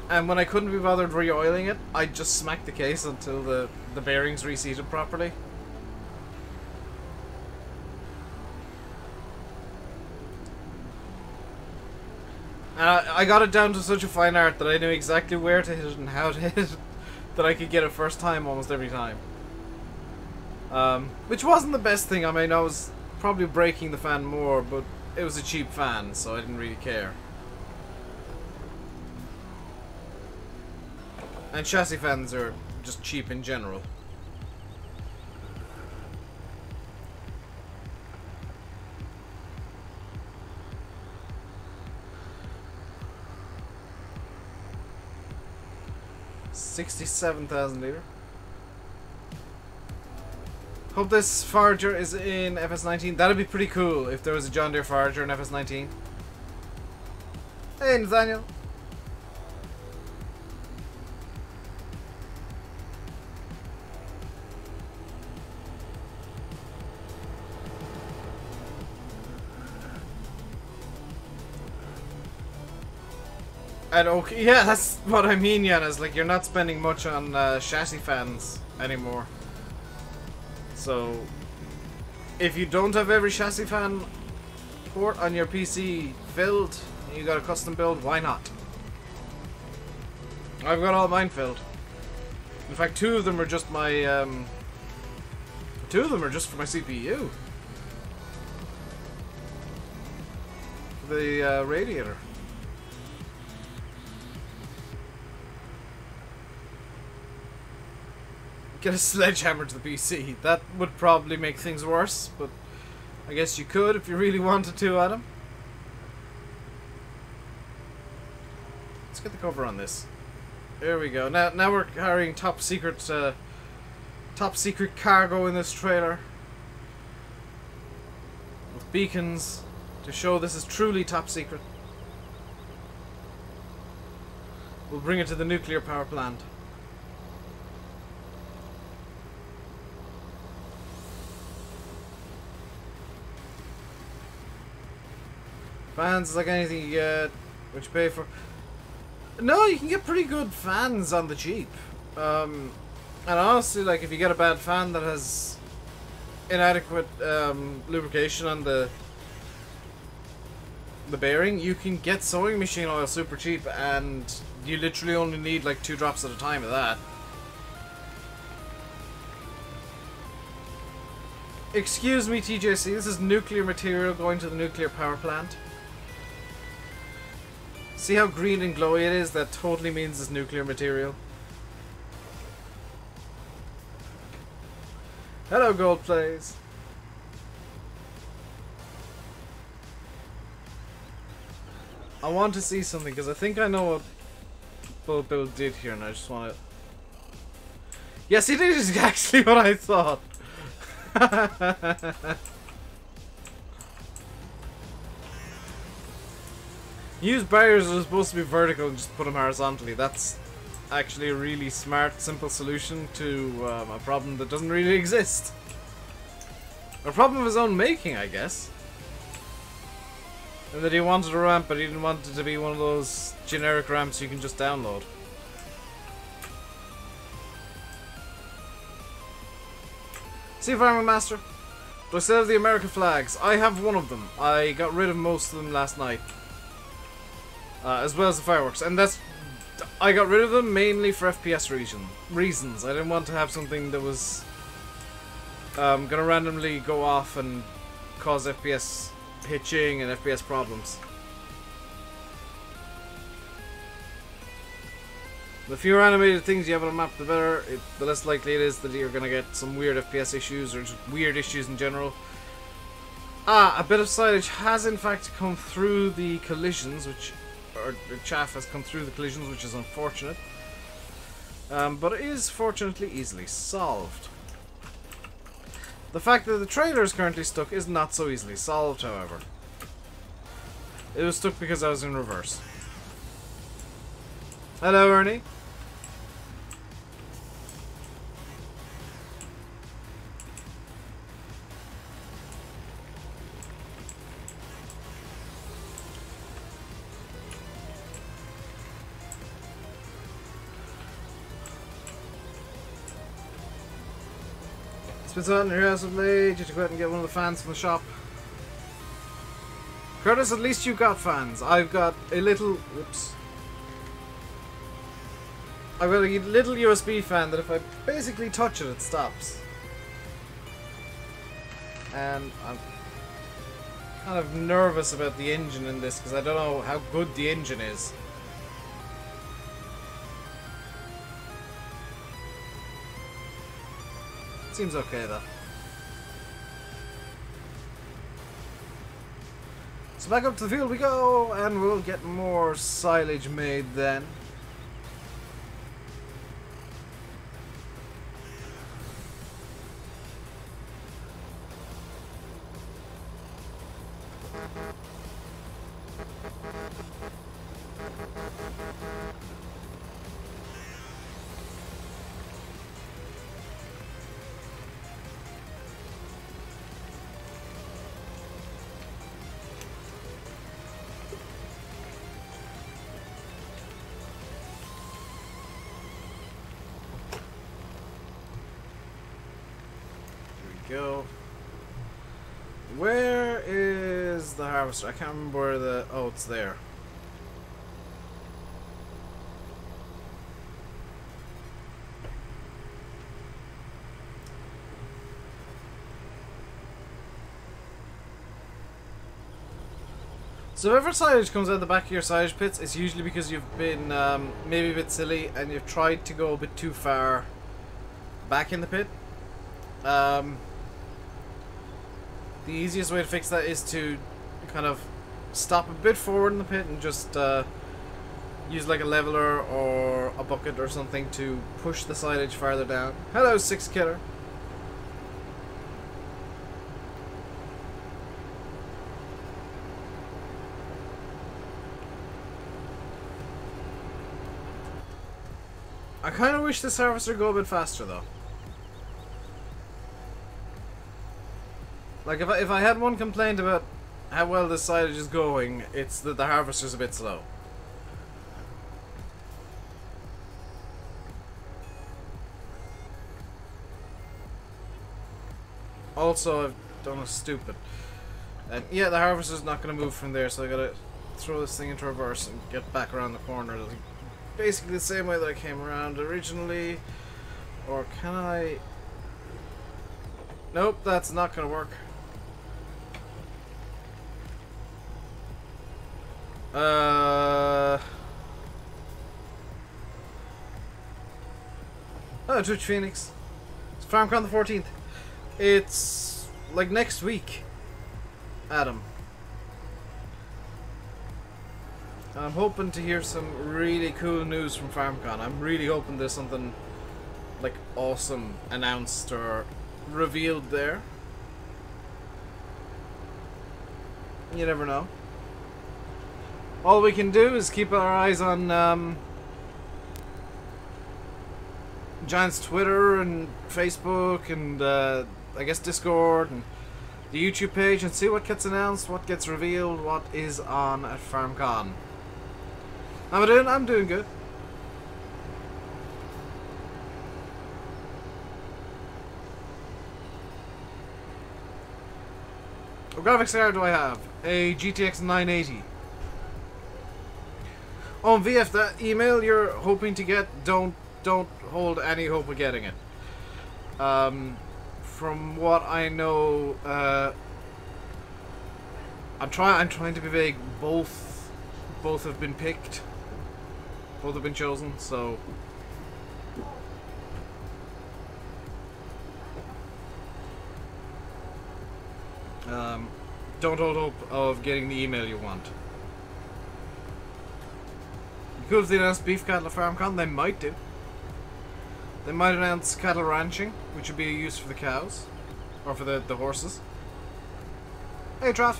and when I couldn't be bothered re-oiling it, I'd just smack the case until the bearings reseated properly. And I got it down to such a fine art that I knew exactly where to hit it and how to hit it, that I could get it first time almost every time. Which wasn't the best thing. I mean, I was probably breaking the fan more, but it was a cheap fan, so I didn't really care. And chassis fans are just cheap in general. $67,000 liter. Hope this Forager is in FS19. That'd be pretty cool if there was a John Deere Forager in FS19. Hey, Nathaniel. And okay, yeah, that's what I mean, Yanis. Like, you're not spending much on chassis fans anymore. So, if you don't have every chassis fan port on your PC filled, and you got a custom build, why not? I've got all mine filled. In fact, two of them are just my, two of them are just for my CPU. The radiator. Get a sledgehammer to the PC. That would probably make things worse, but I guess you could if you really wanted to, Adam. Let's get the cover on this. There we go. Now we're carrying top secret cargo in this trailer with beacons to show this is truly top secret. We'll bring it to the nuclear power plant. Fans is like anything you get, which you pay for. No, you can get pretty good fans on the cheap. And honestly, like, if you get a bad fan that has inadequate lubrication on the bearing, you can get sewing machine oil super cheap, and you literally only need like 2 drops at a time of that. Excuse me, TJC, this is nuclear material going to the nuclear power plant. See how green and glowy it is? That totally means it's nuclear material. Hello, Gold Plays. I want to see something because I think I know what BulletBill did here, and I just want to. Yes, he did exactly what I thought. Use barriers that are supposed to be vertical and just put them horizontally. That's actually a really smart, simple solution to a problem that doesn't really exist. A problem of his own making, I guess. And that he wanted a ramp, but he didn't want it to be one of those generic ramps you can just download. See, Farming Master? Do I still have the American flags? I have one of them. I got rid of most of them last night. As well as the fireworks, and that's. I got rid of them mainly for FPS reasons. I didn't want to have something that was gonna randomly go off and cause FPS hitching and FPS problems. The fewer animated things you have on a map, the better. The less likely it is that you're gonna get some weird FPS issues or just weird issues in general. A bit of silage has in fact come through the collisions, or the chaff has come through the collisions, which is unfortunate. But it is fortunately easily solved. The fact that the trailer is currently stuck is not so easily solved, however. It was stuck because I was in reverse. Hello, Ernie. It's been sat in your house of late. You should go out and get one of the fans from the shop. Curtis, at least you got fans. I've got a little... Whoops. I've got a little USB fan that if I basically touch it, it stops. And I'm kind of nervous about the engine in this because I don't know how good the engine is. Seems okay though. So back up to the field we go, and we'll get more silage made then. Go. Where is the harvester? I can't remember where the... Oh, it's there. So if ever silage comes out the back of your silage pits, it's usually because you've been maybe a bit silly and you've tried to go a bit too far back in the pit. The easiest way to fix that is to kind of stop a bit forward in the pit and just use like a leveler or a bucket or something to push the silage farther down. Hello, 6 Killer. I kind of wish this harvester would go a bit faster though. Like, if I had one complaint about how well this silage is going, it's that the harvester's a bit slow. Also, I've done a stupid. And yeah, the harvester's not going to move from there, so I gotta throw this thing into reverse and get back around the corner. Basically the same way that I came around originally. Or can I... Nope, that's not going to work. Oh, Twitch Phoenix. It's FarmCon the 14th. It's like next week, Adam. I'm hoping to hear some really cool news from FarmCon. I'm really hoping there's something like awesome announced or revealed there. You never know. All we can do is keep our eyes on Giant's Twitter and Facebook and I guess Discord and the YouTube page and see what gets announced, what gets revealed, what is on at FarmCon. How am I doing? I'm doing good. What graphics card do I have? A GTX 980. Oh, VF, that email you're hoping to get, don't hold any hope of getting it. From what I know, I'm trying to be vague. Both have been picked. Both have been chosen. So don't hold hope of getting the email you want. Cool if they announce beef cattle at FarmCon, they might do. They might announce cattle ranching, which would be a use for the cows. Or for the horses. Hey, Trav.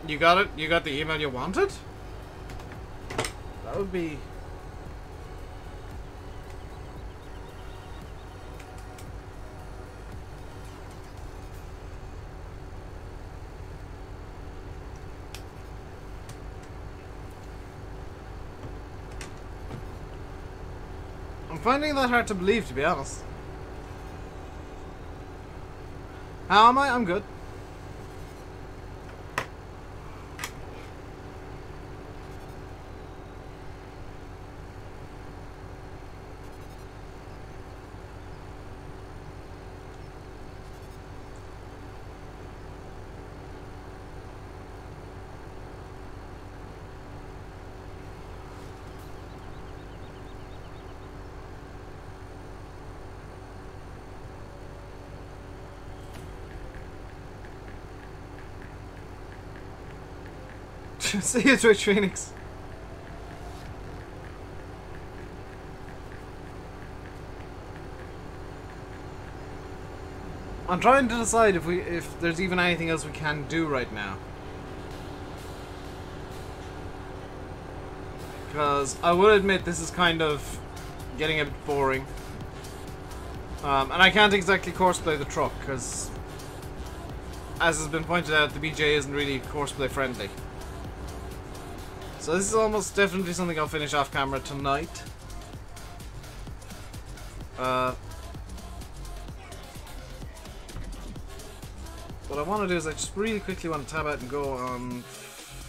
You got it? You got the email you wanted? That would be... finding that hard to believe, to be honest. How am I? I'm good. See you, Twitch Phoenix. I'm trying to decide if there's even anything else we can do right now. Because I will admit this is kind of getting a bit boring. And I can't exactly courseplay the truck because, as has been pointed out, the BJ isn't really courseplay friendly. So this is almost definitely something I'll finish off camera tonight. What I want to do is I just really quickly want to tab out and go on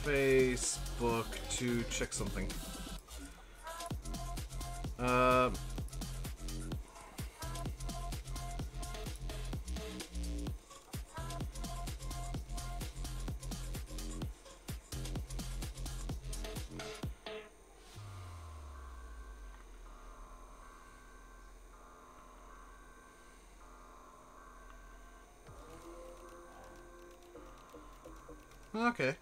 Facebook to check something. Okay.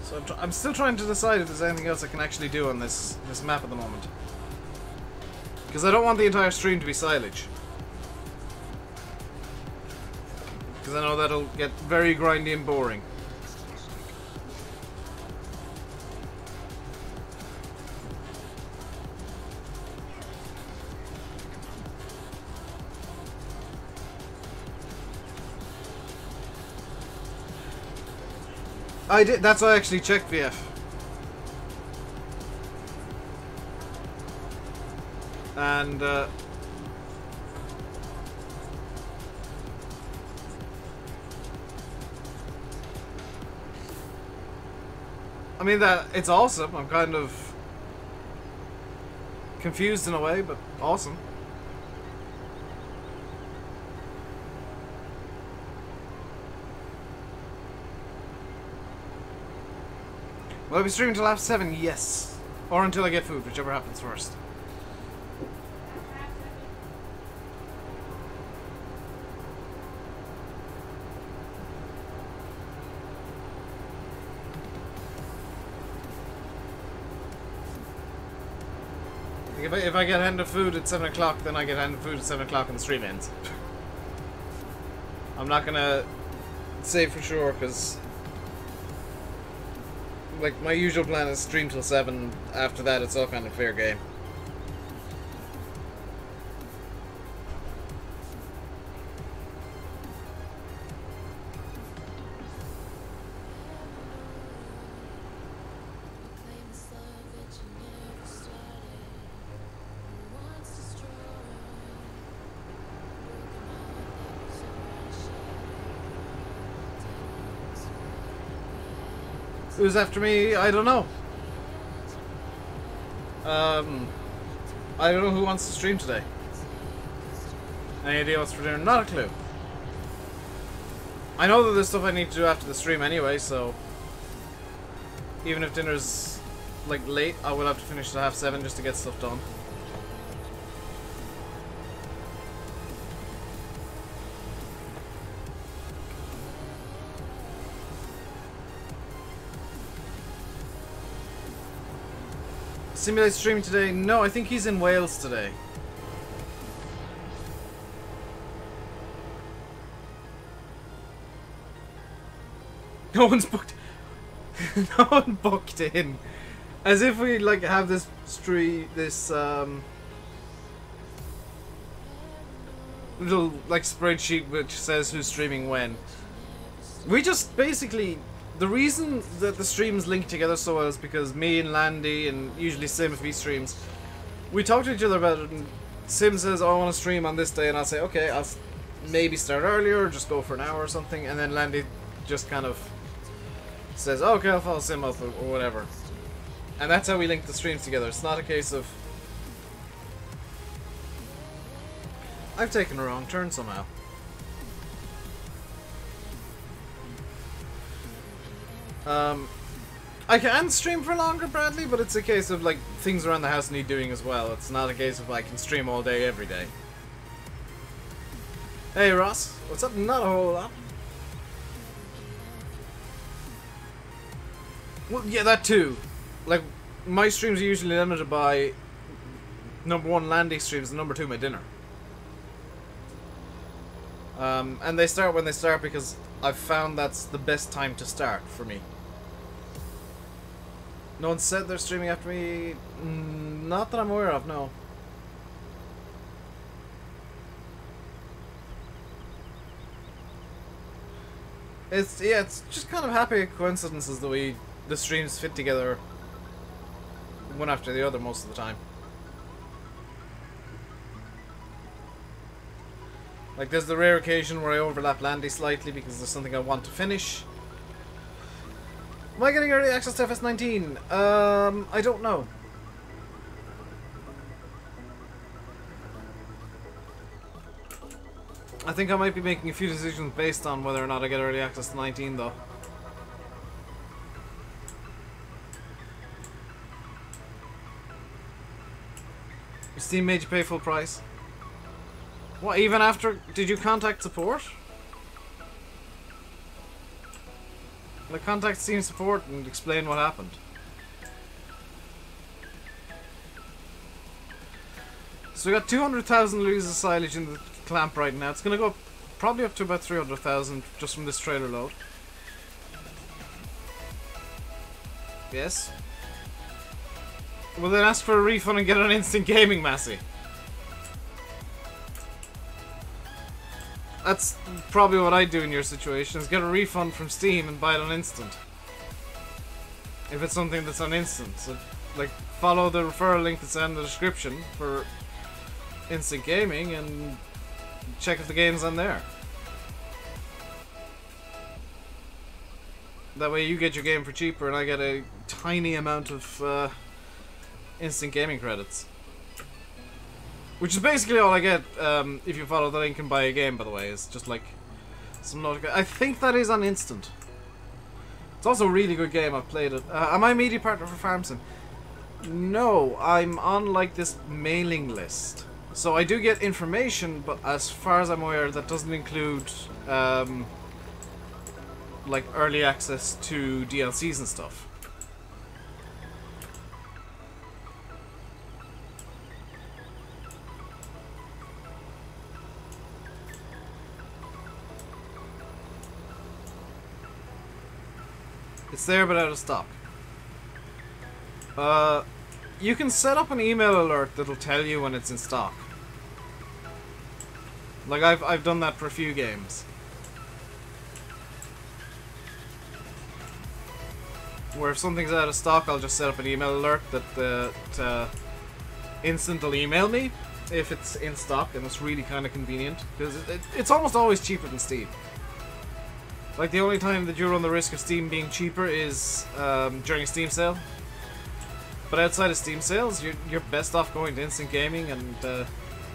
So I'm still trying to decide if there's anything else I can actually do on this map at the moment. Because I don't want the entire stream to be silage. Because I know that'll get very grindy and boring. I did. That's why I actually checked VF. And I mean that it's awesome. I'm kind of confused in a way, but awesome. Will I be streaming till after 7? Yes. Or until I get food, whichever happens first. If I get handed food at 7 o'clock, then I get handed food at 7 o'clock and the stream ends. I'm not gonna say for sure, because like, my usual plan is stream till 7. After that, it's all kind of fair game. Who's after me? I don't know. I don't know who wants to stream today. Any idea what's for dinner? Not a clue. I know that there's stuff I need to do after the stream anyway, so even if dinner's like late, I will have to finish at 7:30 just to get stuff done. Simulate streaming today? No, I think he's in Wales today. No one's booked. No one booked in. As if we like have this little like spreadsheet which says who's streaming when. We just basically, the reason that the streams link together so well is because me and Landy, and usually Sim if he streams, we talk to each other about it, and Sim says, oh, I want to stream on this day, and I'll say, okay, I'll maybe start earlier, or just go for an hour or something, and then Landy just kind of says, oh, okay, I'll follow Sim up, or whatever. And that's how we link the streams together. It's not a case of... I've taken a wrong turn somehow. I can stream for longer, Bradley, but it's a case of, like, things around the house need doing as well. It's not a case of I can stream all day, every day. Hey, Ross. What's up? Not a whole lot. Well, yeah, that too. Like, my streams are usually limited by number one, Landy streams, and number two, my dinner. And they start when they start because I've found that's the best time to start for me. No one said they're streaming after me. Not that I'm aware of, no. It's just kind of happy coincidences the way the streams fit together one after the other most of the time. Like, there's the rare occasion where I overlap Landy slightly because there's something I want to finish. Am I getting early access to FS19? I don't know. I think I might be making a few decisions based on whether or not I get early access to 19, though. Your Steam made you pay full price? What, even after... Did you contact support? Like, contact Steam support and explain what happened. So we got 200,000 litres of silage in the clamp right now. It's going to go probably up to about 300,000 just from this trailer load. Yes. Well, then ask for a refund and get an instant gaming, Massey. That's probably what I'd do in your situation, is get a refund from Steam and buy it on instant. If it's something that's on instant. So, like, follow the referral link that's in the description for instant gaming and check if the game's on there. That way you get your game for cheaper and I get a tiny amount of instant gaming credits. Which is basically all I get if you follow the link and buy a game, by the way. It's just like some notification. I think that is on instant. It's also a really good game. I've played it. Am I a media partner for FarmSim? No, I'm on like this mailing list. So I do get information, but as far as I'm aware, that doesn't include like early access to DLCs and stuff. It's there but out of stock. You can set up an email alert that'll tell you when it's in stock. Like I've done that for a few games. Where if something's out of stock, I'll just set up an email alert that Instant will email me if it's in stock, and it's really kind of convenient because it's almost always cheaper than Steam. Like, the only time that you run the risk of Steam being cheaper is during a Steam sale. But outside of Steam sales, you're best off going to Instant Gaming and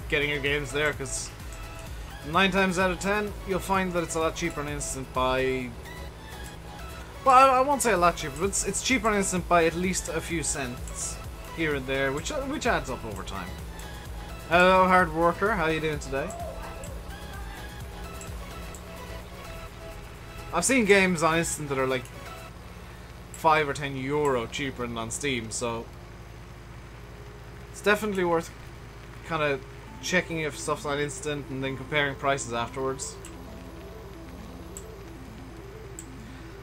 getting your games there, because 9 times out of 10, you'll find that it's a lot cheaper on Instant by... Well, I won't say a lot cheaper, but it's cheaper on Instant by at least a few cents here and there, which adds up over time. Hello, hard worker. How are you doing today? I've seen games on Instant that are like 5 or 10 euro cheaper than on Steam, so it's definitely worth kind of checking if stuff's on Instant and then comparing prices afterwards.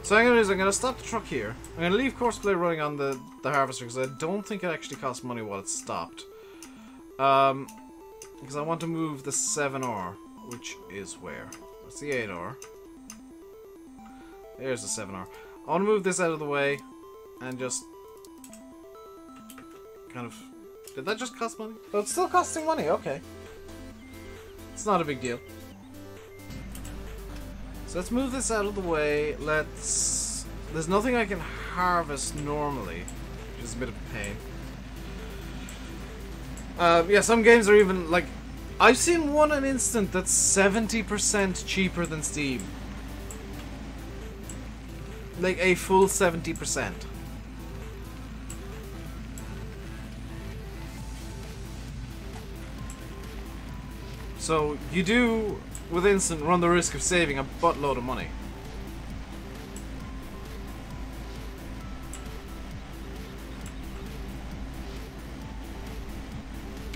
So what I'm gonna do is I'm gonna stop the truck here. I'm gonna leave courseplay running on the harvester because I don't think it actually costs money while it's stopped. Because I want to move the 7R, which is where? That's the 8R. There's the 7R. I want to move this out of the way and just kind of... Did that just cost money? Oh, it's still costing money, okay. It's not a big deal. So let's move this out of the way. Let's... There's nothing I can harvest normally, which is a bit of a pain. Yeah, some games are even, like... I've seen an instant that's 70% cheaper than Steam. Like, a full 70%. So, you do, with Instant, run the risk of saving a buttload of money.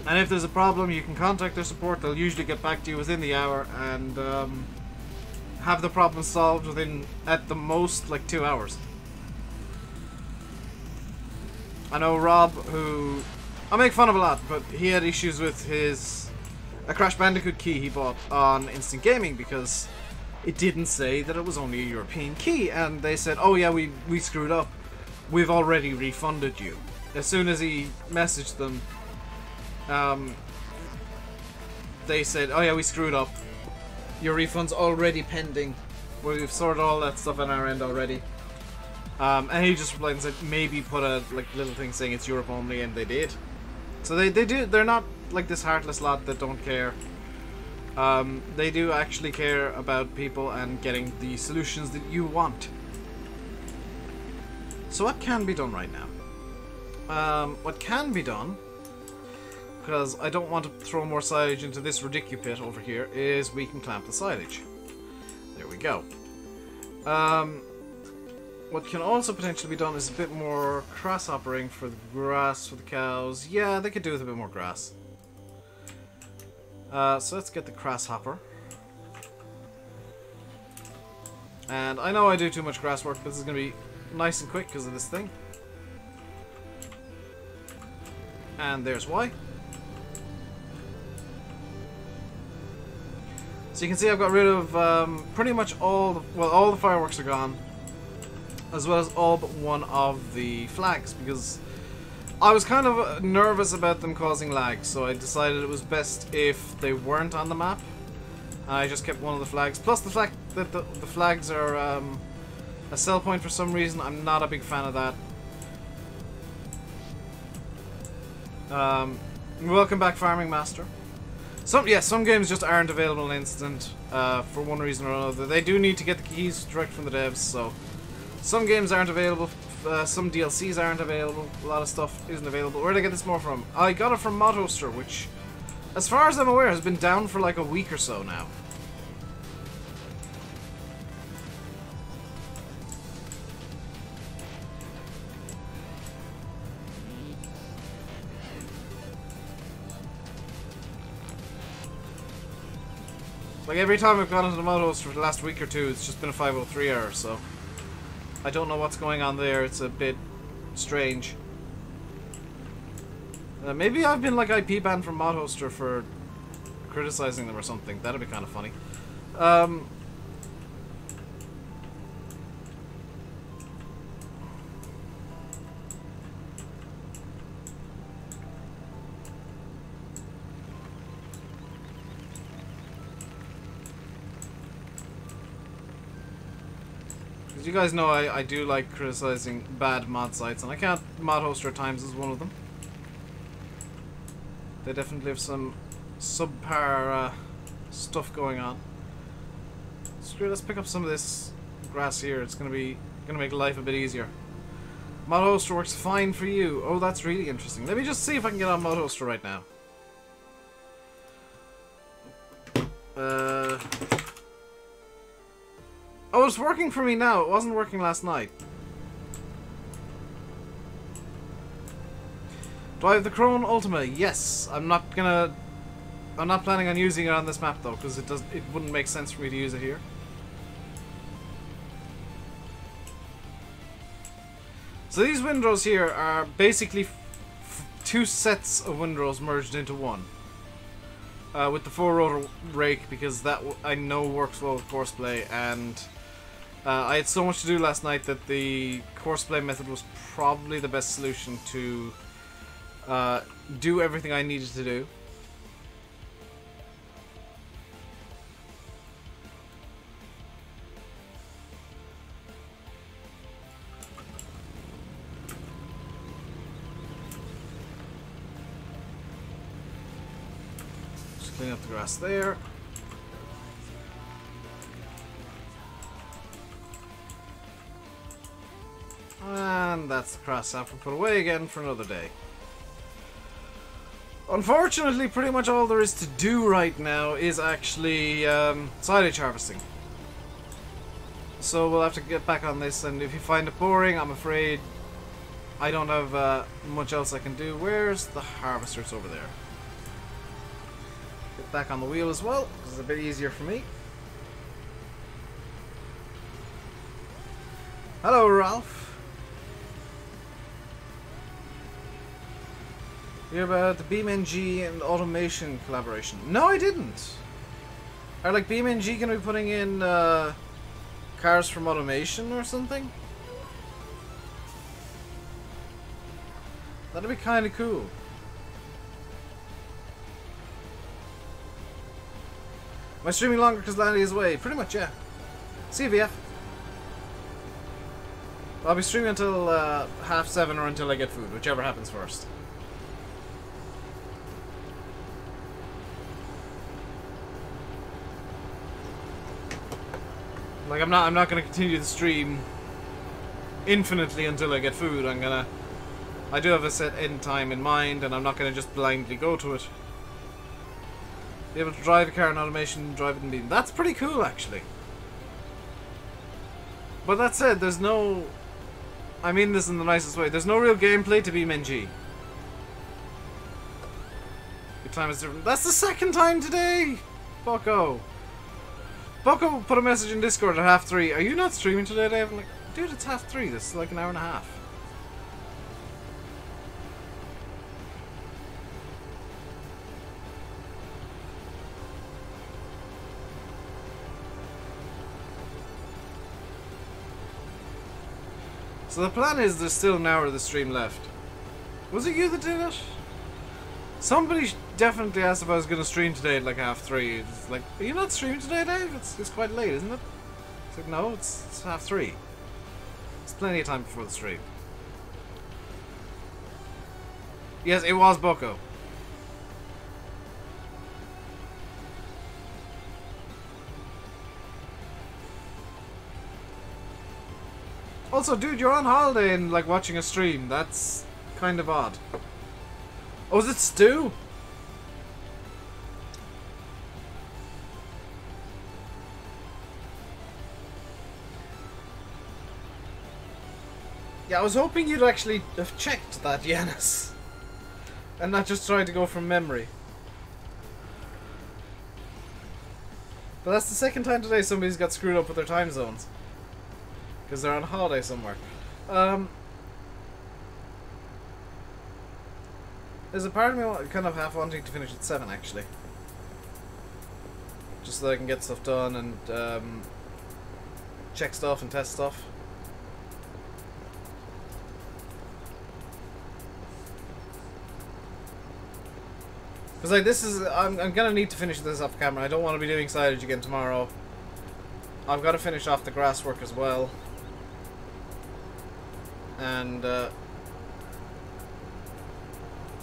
And if there's a problem, you can contact their support. They'll usually get back to you within the hour and have the problem solved within, at the most, like 2 hours. I know Rob, who I make fun of a lot, but he had issues with a Crash Bandicoot key he bought on Instant Gaming because it didn't say that it was only a European key, and they said, oh yeah, we screwed up. We've already refunded you. As soon as he messaged them, they said, oh yeah, we screwed up. Your refund's already pending. We've sorted all that stuff on our end already. And he just replied and said, maybe put a little thing saying it's Europe only, and they did. So they're not like this heartless lot that don't care. They do actually care about people and getting the solutions that you want. So what can be done right now? What can be done, because I don't want to throw more silage into this ridiculous pit over here, is we can clamp the silage. There we go. What can also potentially be done is a bit more grass hoppering for the grass for the cows. Yeah, they could do with a bit more grass. So let's get the grass hopper. And I know I do too much grass work, but this is going to be nice and quick because of this thing. And there's why. So you can see I've got rid of pretty much all the fireworks are gone, as well as all but one of the flags, because I was kind of nervous about them causing lag, so I decided it was best if they weren't on the map. I just kept one of the flags, plus the fact that the flags are a sell point for some reason. I'm not a big fan of that. Welcome back, Farming Master. Some games just aren't available in Instant for one reason or another. They do need to get the keys direct from the devs, so some games aren't available. Some DLCs aren't available. A lot of stuff isn't available. Where did I get this more from? I got it from Modhoster, which, as far as I'm aware, has been down for like a week or so now. Like, every time I've gone into the Modhoster for the last week or two, it's just been a 503 error, so I don't know what's going on there. It's a bit strange. Maybe I've been like IP banned from Modhoster for criticizing them or something. That'd be kind of funny. As you guys know, I do like criticizing bad mod sites, and I can't Modhoster Times is one of them. They definitely have some subpar stuff going on. Screw it, let's pick up some of this grass here. It's gonna make life a bit easier. Modhoster works fine for you. Oh, that's really interesting. Let me just see if I can get on Modhoster right now. Oh, it's working for me now. It wasn't working last night. Do I have the Crone Ultima? Yes. I'm not planning on using it on this map though, because it wouldn't make sense for me to use it here. So these windrows here are basically two sets of windrows merged into one. With the 4-rotor rake, because that I know works well with courseplay, and I had so much to do last night that the courseplay method was probably the best solution to do everything I needed to do. Clean up the grass there. And that's the grass after put away again for another day. Unfortunately, pretty much all there is to do right now is actually silage harvesting. So we'll have to get back on this, and if you find it boring, I'm afraid I don't have much else I can do. Where's the harvester? It's over there. Get back on the wheel as well, because it's a bit easier for me. Hello, Ralph. You hear about the BeamNG and automation collaboration? No, I didn't. Are like BeamNG going to be putting in cars from automation or something? That'd be kind of cool. Am I streaming longer because Landy is away? Pretty much, yeah. See you, VF. I'll be streaming until 7:30 or until I get food, whichever happens first. Like, I'm not gonna continue the stream infinitely until I get food. I do have a set end time in mind, and I'm not gonna just blindly go to it. Be able to drive a car in automation, drive it in Beam. That's pretty cool, actually. But that said, there's no... I mean this in the nicest way. There's no real gameplay to BeamNG. Your time is different. That's the second time today! Bucko. Bucko put a message in Discord at 3:30. Are you not streaming today, Dave? I'm like, dude, it's 3:30. This is like an hour and a half. So the plan is there's still an hour of the stream left. Was it you that did it? Somebody definitely asked if I was going to stream today at like 3:30. It's like, are you not streaming today, Dave? It's quite late, isn't it? It's like, no, it's 3:30. There's plenty of time before the stream. Yes, it was Bucko. Also, dude, you're on holiday and like watching a stream. That's kind of odd. Oh, is it Stu? Yeah, I was hoping you'd actually have checked that, Yanis. And not just tried to go from memory. But that's the second time today somebody's got screwed up with their time zones. Because they're on holiday somewhere. There's a part of me kind of half wanting to finish at 7, actually. Just so that I can get stuff done and check stuff and test stuff. Because like this is, I'm gonna need to finish this off camera. I don't want to be doing silage again tomorrow. I've got to finish off the grass work as well. And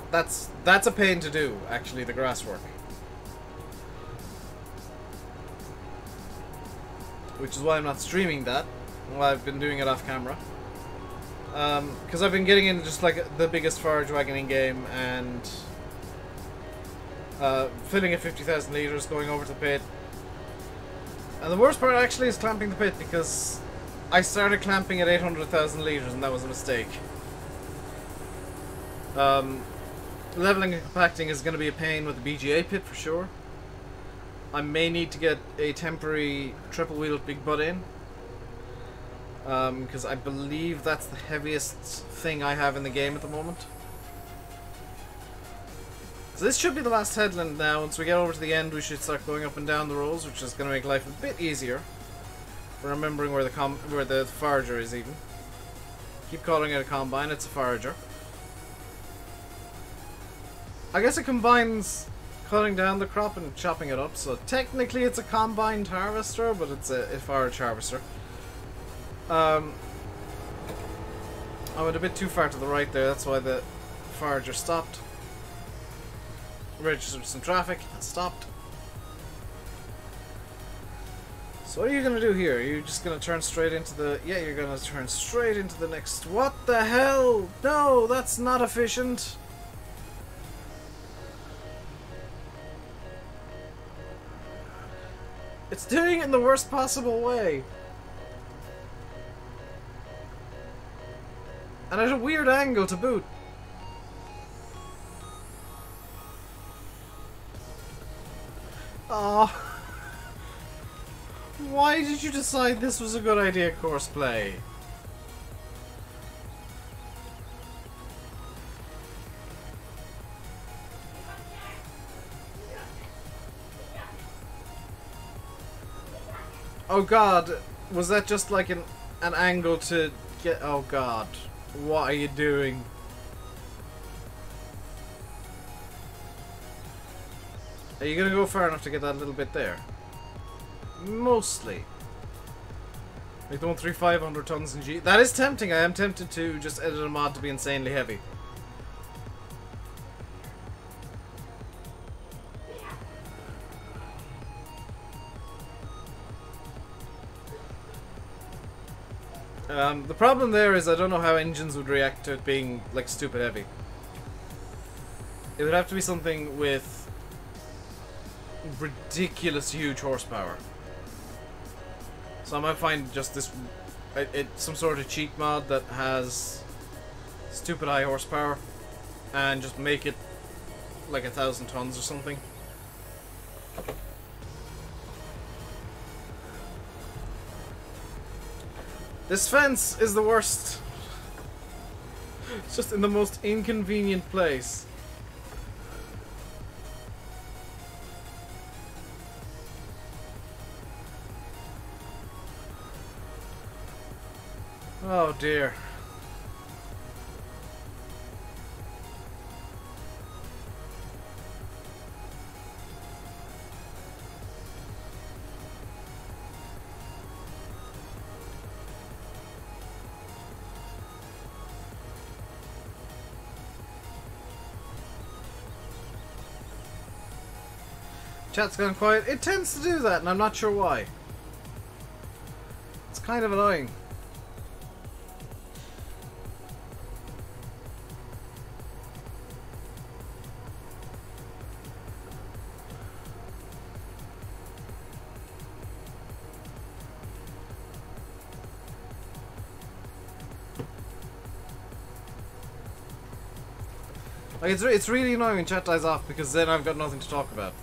that's a pain to do, actually, the grass work. Which is why I'm not streaming that. Well, I've been doing it off camera. Because I've been getting into just like the biggest forage wagoning game and filling at 50,000 litres, going over to the pit. And the worst part actually is clamping the pit, because I started clamping at 800,000 litres and that was a mistake. Leveling and compacting is going to be a pain with the BGA pit for sure. I may need to get a temporary triple wheeled big butt in. because I believe that's the heaviest thing I have in the game at the moment. So this should be the last headland now. Once we get over to the end, we should start going up and down the rows, which is going to make life a bit easier. For remembering where the forager is even. Keep calling it a combine, it's a forager. I guess it combines cutting down the crop and chopping it up, so technically it's a combined harvester, but it's a forage harvester. I went a bit too far to the right there, that's why the forager stopped. Registered some traffic, and stopped. So what are you gonna do here? Are you just gonna turn straight into the... Yeah, you're gonna turn straight into the next... What the hell? No, that's not efficient. It's doing it in the worst possible way. And at a weird angle to boot. Oh. Why did you decide this was a good idea, course play? Oh god, was that just like an angle to get... Oh god, what are you doing? Are you gonna go far enough to get that little bit there? Mostly. Like the 13500 tons in G. That is tempting. I am tempted to just edit a mod to be insanely heavy. The problem there is I don't know how engines would react to it being like stupid heavy. It would have to be something with ridiculous huge horsepower. So I might find just this, some sort of cheat mod that has stupid high horsepower and just make it like 1,000 tons or something. This fence is the worst. It's just in the most inconvenient place. Oh dear. Chat's gone quiet. It tends to do that, and I'm not sure why. It's kind of annoying. Like it's really annoying when chat dies off because then I've got nothing to talk about.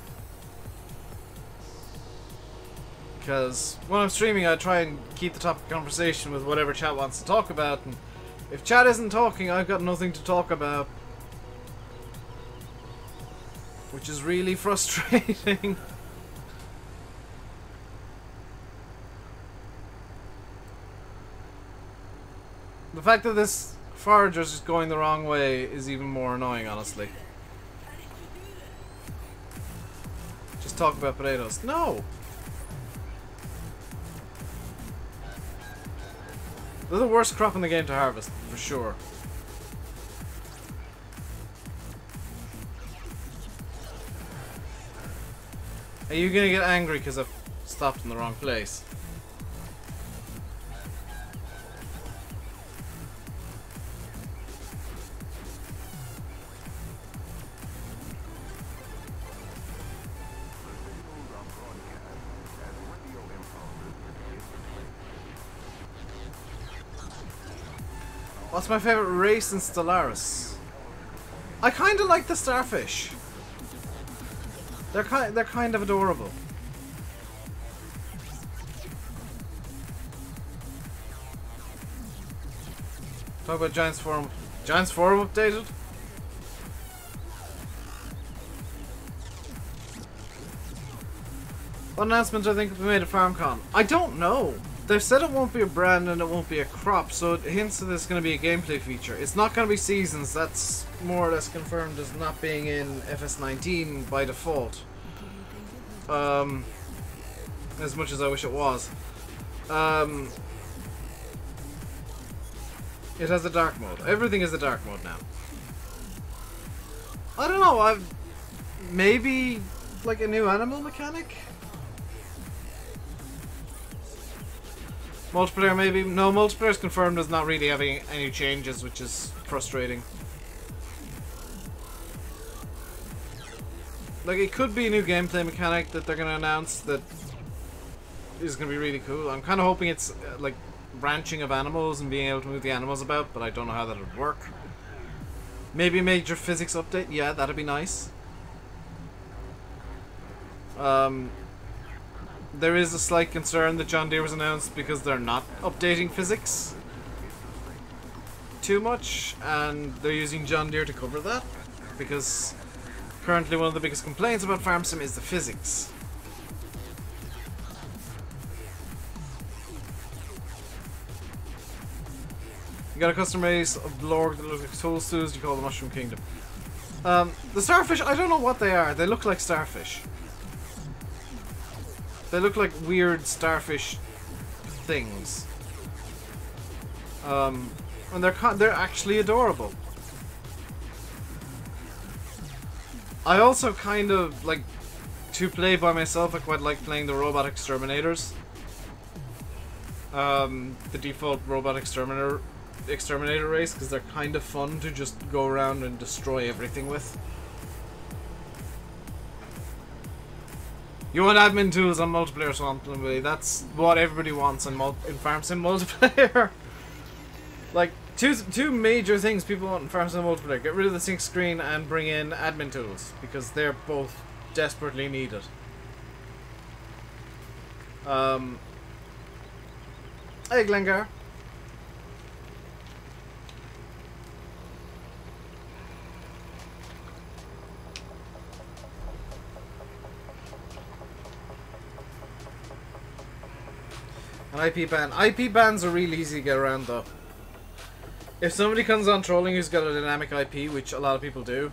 Because when I'm streaming, I try and keep the topic of conversation with whatever chat wants to talk about, and if chat isn't talking, I've got nothing to talk about. Which is really frustrating. The fact that this forager's just going the wrong way is even more annoying, honestly. Just talk about potatoes. No! They're the worst crop in the game to harvest, for sure. Are you gonna get angry because I've stopped in the wrong place? What's my favorite race in Stellaris? I kind of like the starfish. They're kind of adorable. Talk about Giants Forum. Giants Forum updated? What announcement I think will be made at FarmCon? I don't know. They've said it won't be a brand and it won't be a crop, so it hints that it's going to be a gameplay feature. It's not going to be seasons. That's more or less confirmed as not being in FS19 by default. As much as I wish it was. It has a dark mode. Everything is a dark mode now. I don't know. Maybe like a new animal mechanic. Multiplayer maybe. No, multiplayer is confirmed as not really having any changes, which is frustrating. Like, it could be a new gameplay mechanic that they're going to announce that is going to be really cool. I'm kind of hoping it's like branching of animals and being able to move the animals about, but I don't know how that would work. Maybe a major physics update? Yeah, that'd be nice. There is a slight concern that John Deere was announced because they're not updating physics too much, and they're using John Deere to cover that, because currently one of the biggest complaints about Farm Sim is the physics. You got a custom race of Blorg that look like toadstools, you call the Mushroom Kingdom. The starfish, I don't know what they are. They look like starfish. They look like weird starfish things. And they're actually adorable. I also kind of like to play by myself. I quite like playing the robot exterminators. The default robot exterminator race, because they're kind of fun to just go around and destroy everything with. You want admin tools on multiplayer Swampland? That's what everybody wants in Farm Sim multiplayer. Like two major things people want in Farm Sim multiplayer: get rid of the sync screen and bring in admin tools, because they're both desperately needed. Hey Glengar. An IP ban. IP bans are really easy to get around though. If somebody comes on trolling who's got a dynamic IP, which a lot of people do,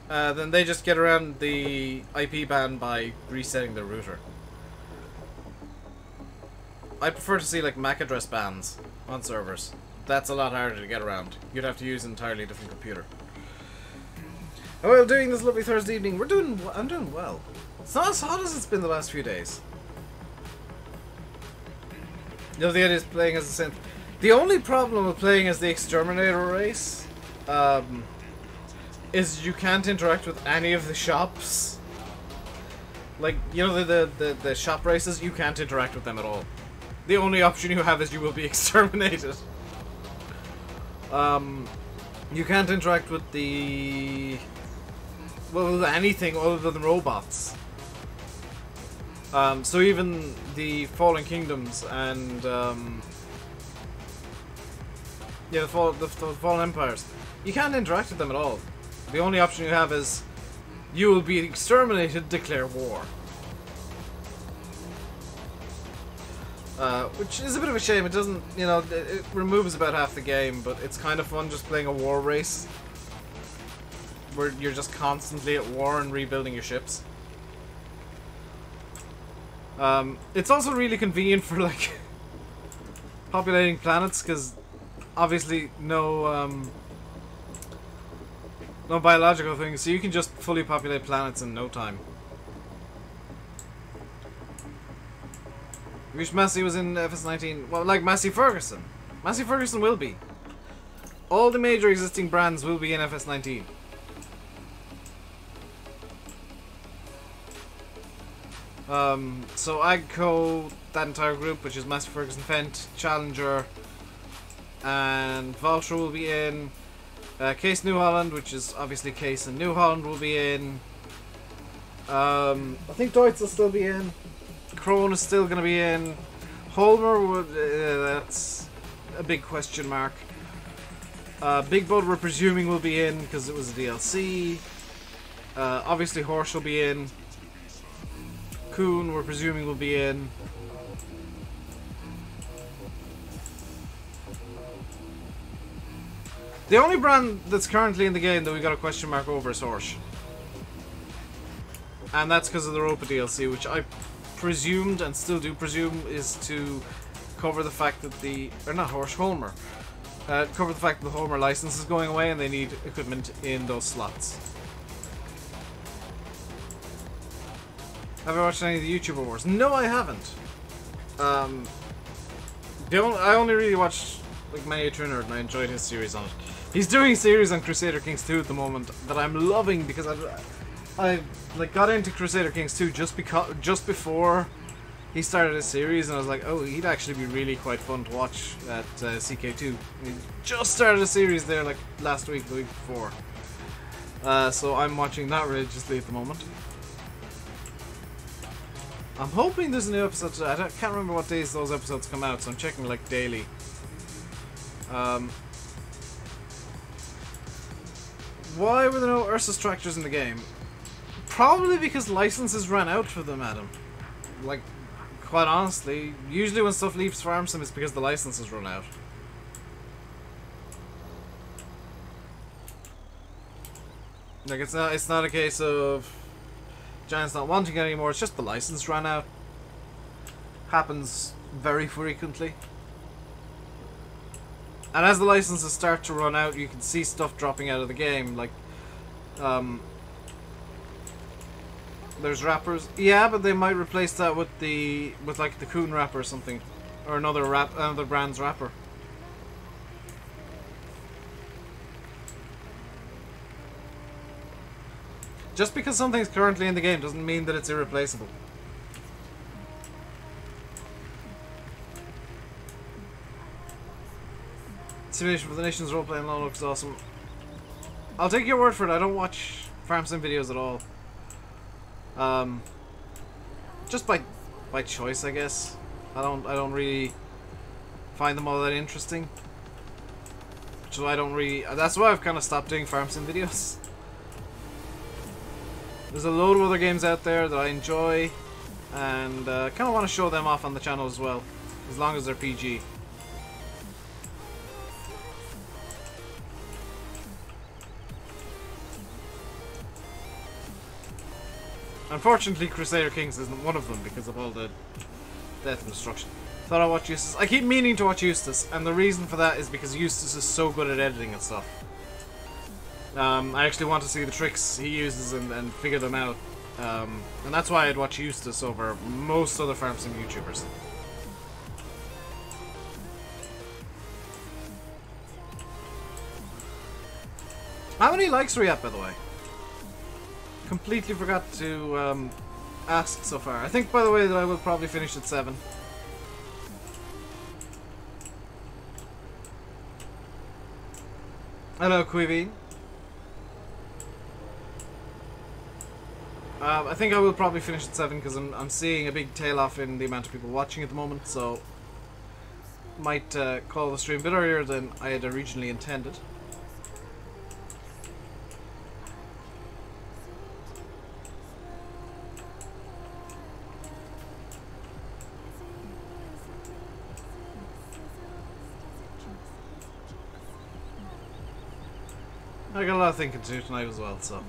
then they just get around the IP ban by resetting their router. I prefer to see like MAC address bans on servers. That's a lot harder to get around. You'd have to use an entirely different computer. Oh, well, doing this lovely Thursday evening, I'm doing well. It's not as hot as it's been the last few days. You know, the idea is playing as a synth. The only problem with playing as the exterminator race is you can't interact with any of the shops. Like, you know, the shop races, you can't interact with them at all. The only option you have is you will be exterminated. You can't interact with the... well, with anything other than robots. So even the Fallen Kingdoms and yeah, the Fallen Empires, you can't interact with them at all. The only option you have is you will be exterminated, declare war. Which is a bit of a shame. It doesn't, you know, it removes about half the game, but it's kind of fun just playing a war race where you're just constantly at war and rebuilding your ships. It's also really convenient for like populating planets, because obviously no biological things, so you can just fully populate planets in no time. Wish Massey was in FS19. Well, like Massey Ferguson. Massey Ferguson will be. All the major existing brands will be in FS19. So Agco, that entire group, which is Massey Ferguson, Fent, Challenger, and Valtra will be in. Case New Holland, which is obviously Case and New Holland, will be in. I think Deutz will still be in. Krone is still going to be in. Holmer would, that's a big question mark. Big Bud we're presuming will be in because it was a DLC. Obviously Horse will be in. Coon we're presuming will be in. The only brand that's currently in the game that we got a question mark over is Horse. And that's because of the Europa DLC, which I presumed, and still do presume, is to cover the fact that the... or not Horse, Homer. Cover the fact that the Homer license is going away and they need equipment in those slots. Have I watched any of the YouTuber Wars? No, I haven't. I only really watched like Many a True Nerd, and I enjoyed his series on it. He's doing a series on Crusader Kings 2 at the moment that I'm loving because I like got into Crusader Kings 2 just before he started his series, and I was like, oh, he'd actually be really quite fun to watch at CK2. He just started a series there like last week, the week before. So I'm watching that religiously at the moment. I'm hoping there's a new episode today. I can't remember what days those episodes come out, so I'm checking like daily. Why were there no Ursus tractors in the game? Probably because licenses ran out for them, Adam. Like, quite honestly, usually when stuff leaves Farm Sim it's because the licenses run out. Like, it's not a case of Giants not wanting it anymore, it's just the license ran out. Happens very frequently. And as the licenses start to run out, you can see stuff dropping out of the game, like, there's wrappers. Yeah, but they might replace that with like the Coon wrapper or something, or another brand's wrapper. Just because something's currently in the game doesn't mean that it's irreplaceable. Simulation for the Nations role-playing alone looks awesome. I'll take your word for it, I don't watch Farm Sim videos at all. Just by choice, I guess. I don't really find them all that interesting. So I don't really... That's why I've kind of stopped doing Farm Sim videos. There's a load of other games out there that I enjoy, and kind of want to show them off on the channel as well, as long as they're PG. Unfortunately, Crusader Kings isn't one of them because of all the death and destruction. Thought I'd watch Eustace. I keep meaning to watch Eustace, and the reason for that is because Eustace is so good at editing and stuff. I actually want to see the tricks he uses and figure them out. And that's why I'd watch Eustace over most other Farm Sim YouTubers. How many likes are we at, by the way? Completely forgot to ask so far. I think, by the way, that I will probably finish at 7. Hello, Quivi. I think I will probably finish at 7 because I'm seeing a big tail off in the amount of people watching at the moment, so might call the stream a bit earlier than I had originally intended. I got a lot of thinking to do tonight as well, so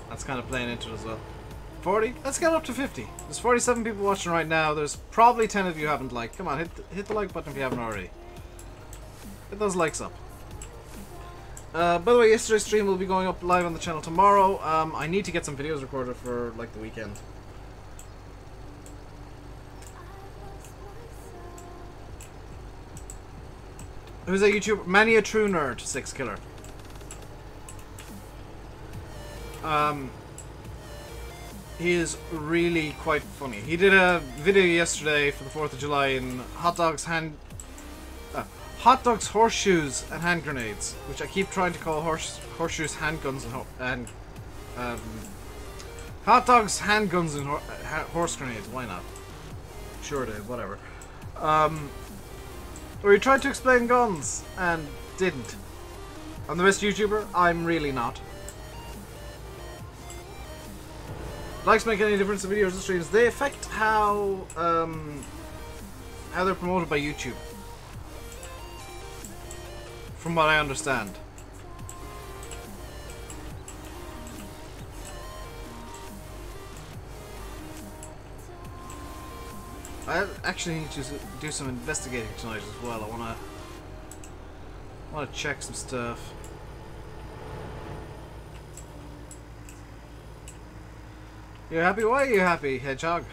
that's kind of playing into it as well. 40? Let's get up to 50. There's 47 people watching right now. There's probably 10 of you who haven't liked. Come on, hit the like button if you haven't already. Get those likes up. By the way, yesterday's stream will be going up live on the channel tomorrow. I need to get some videos recorded for like the weekend. Who's that YouTuber? Many a True Nerd 6 Killer. He is really quite funny. He did a video yesterday for the 4th of July in hot dogs, horseshoes, and hand grenades, which I keep trying to call horseshoes, handguns, and hot dogs, handguns, and horse grenades. Why not? Sure, Dave. Whatever. Or he tried to explain guns and didn't. I'm the best YouTuber? I'm really not. Likes make any difference in videos and streams? They affect how they're promoted by YouTube. From what I understand. I actually need to do some investigating tonight as well. I wanna check some stuff. You happy? Why are you happy, Hedgehog?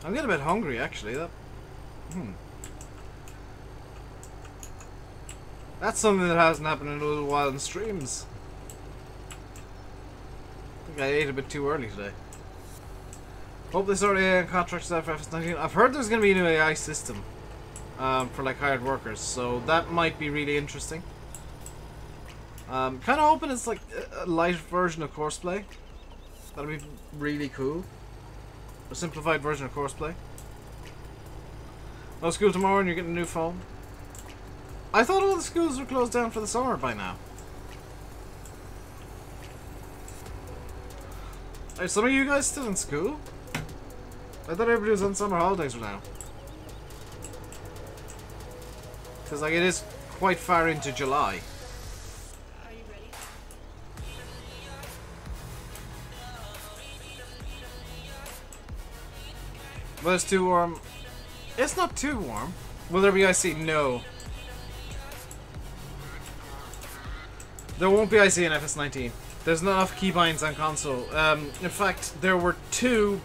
I'm getting a bit hungry, actually. That's something that hasn't happened in a little while in streams. I think I ate a bit too early today. Hope they sort AI contracts out for FS19. I've heard there's going to be a new AI system for like hired workers, so that might be really interesting. Kind of hoping it's like a light version of Courseplay. That'd be really cool. A simplified version of Courseplay. No school tomorrow and you're getting a new phone. I thought all the schools were closed down for the summer by now. Are some of you guys still in school? I thought everybody was on summer holidays now. Because like it is quite far into July. Well, it's too warm. It's not too warm. Will there be icy? No. There won't be icy in FS19. There's not enough keybinds on console. In fact, there were two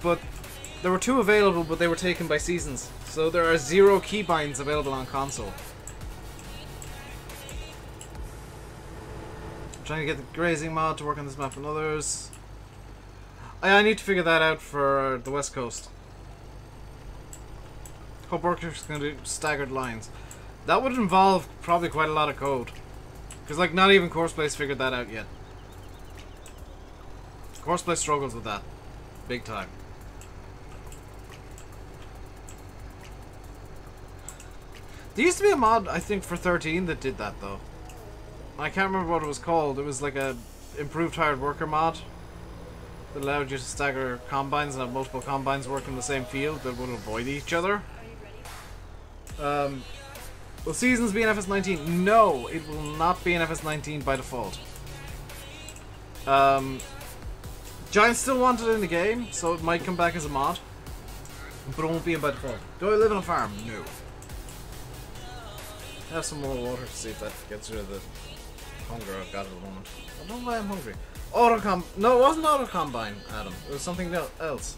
available, but they were taken by seasons. So there are 0 keybinds available on console. I'm trying to get the grazing mod to work on this map and others. I need to figure that out for the West Coast. Hope workers can do staggered lines. That would involve probably quite a lot of code. Because like not even Courseplay's figured that out yet. Coursplay struggles with that. Big time. There used to be a mod, I think, for 13 that did that though. I can't remember what it was called. It was like a improved hired worker mod that allowed you to stagger combines and have multiple combines work in the same field that would avoid each other. Will seasons be in FS19? No, it will not be in FS19 by default. Giants still want it in the game, so it might come back as a mod, but it won't be in by default. Do I live on a farm? No. Have some more water to see if that gets rid of the hunger I've got at the moment. I don't know why I'm hungry. No, it wasn't auto combine, Adam. It was something else.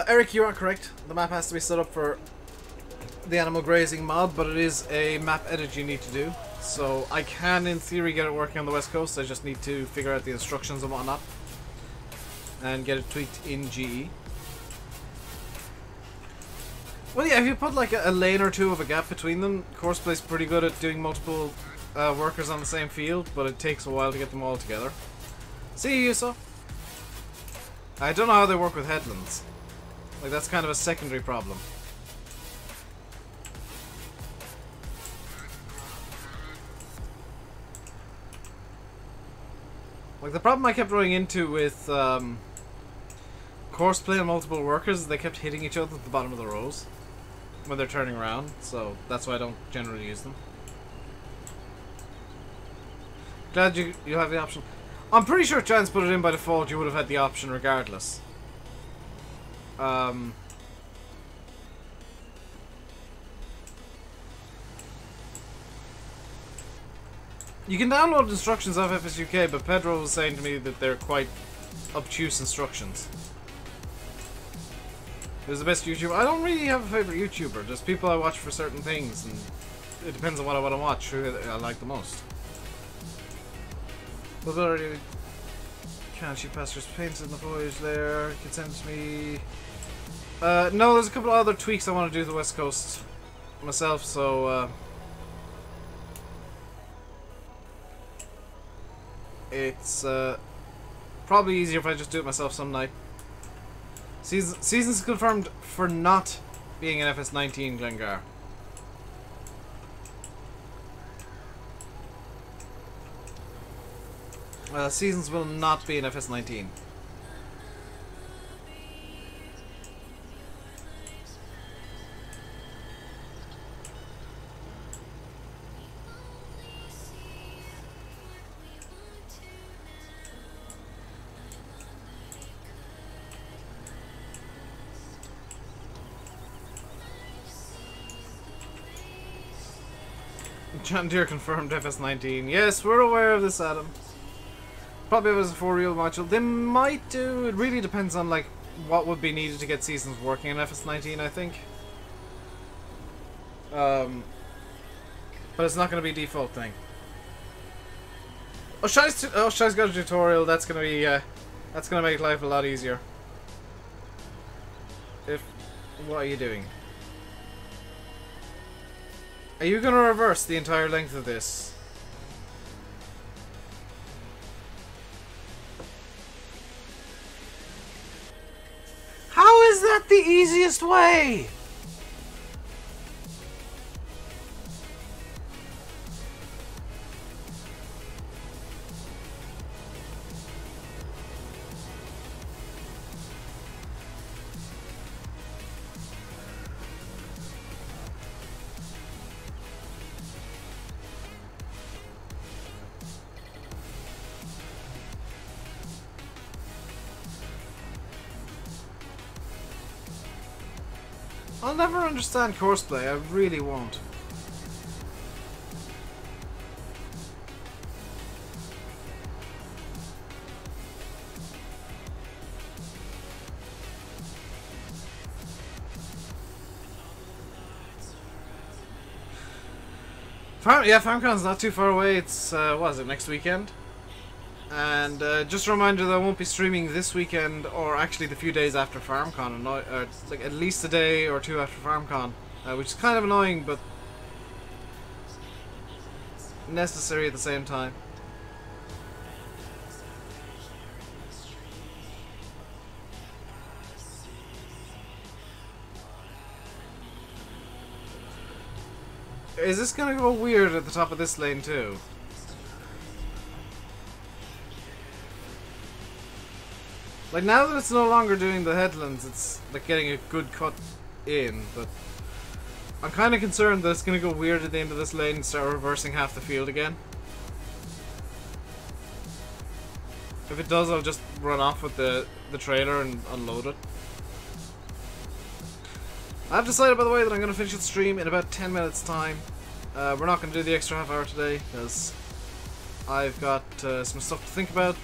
Eric, you are correct. The map has to be set up for the animal grazing mod, but it is a map edit you need to do. So I can, in theory, get it working on the West Coast. I just need to figure out the instructions and whatnot. And get it tweaked in GE. Well, yeah, if you put like a lane or two of a gap between them, Courseplay's pretty good at doing multiple workers on the same field, but it takes a while to get them all together. See you, Yuso. I don't know how they work with headlands. Like, that's kind of a secondary problem. Like, the problem I kept running into with Courseplay and multiple workers is they kept hitting each other at the bottom of the rows when they're turning around, so that's why I don't generally use them. Glad you have the option. I'm pretty sure if Giants put it in by default, you would have had the option regardless. You can download instructions off FSUK, but Pedro was saying to me that they're quite obtuse instructions. Who's the best YouTuber? I don't really have a favourite YouTuber. There's people I watch for certain things, and it depends on what I want to watch, who I like the most. Was already... Can't she pastures paints in the foliage there? Can send to me... no, there's a couple of other tweaks I want to do to the West Coast myself, so... it's probably easier if I just do it myself some night. Seasons confirmed for not being an FS19 Glengar. Seasons will not be an FS19. John Deere confirmed FS19. Yes, we're aware of this, Adam. Probably as a 4-reel module. They might do. It really depends on like what would be needed to get seasons working in FS19, I think. But it's not going to be a default thing. Oh, Shai's got a tutorial. That's going to be that's going to make life a lot easier. What are you doing? Are you going to reverse the entire length of this? How is that the easiest way? I'll never understand courseplay, I really won't. FarmCon's not too far away. It's, what is it, next weekend? And just a reminder that I won't be streaming this weekend, or actually the few days after FarmCon, like at least a day or two after FarmCon, which is kind of annoying, but necessary at the same time. Is this gonna go weird at the top of this lane too? Like, now that it's no longer doing the headlands, it's like getting a good cut in, but I'm kind of concerned that it's going to go weird at the end of this lane and start reversing half the field again. If it does, I'll just run off with the trailer and unload it. I've decided, by the way, that I'm going to finish the stream in about 10 minutes time. We're not going to do the extra half hour today, because I've got some stuff to think about.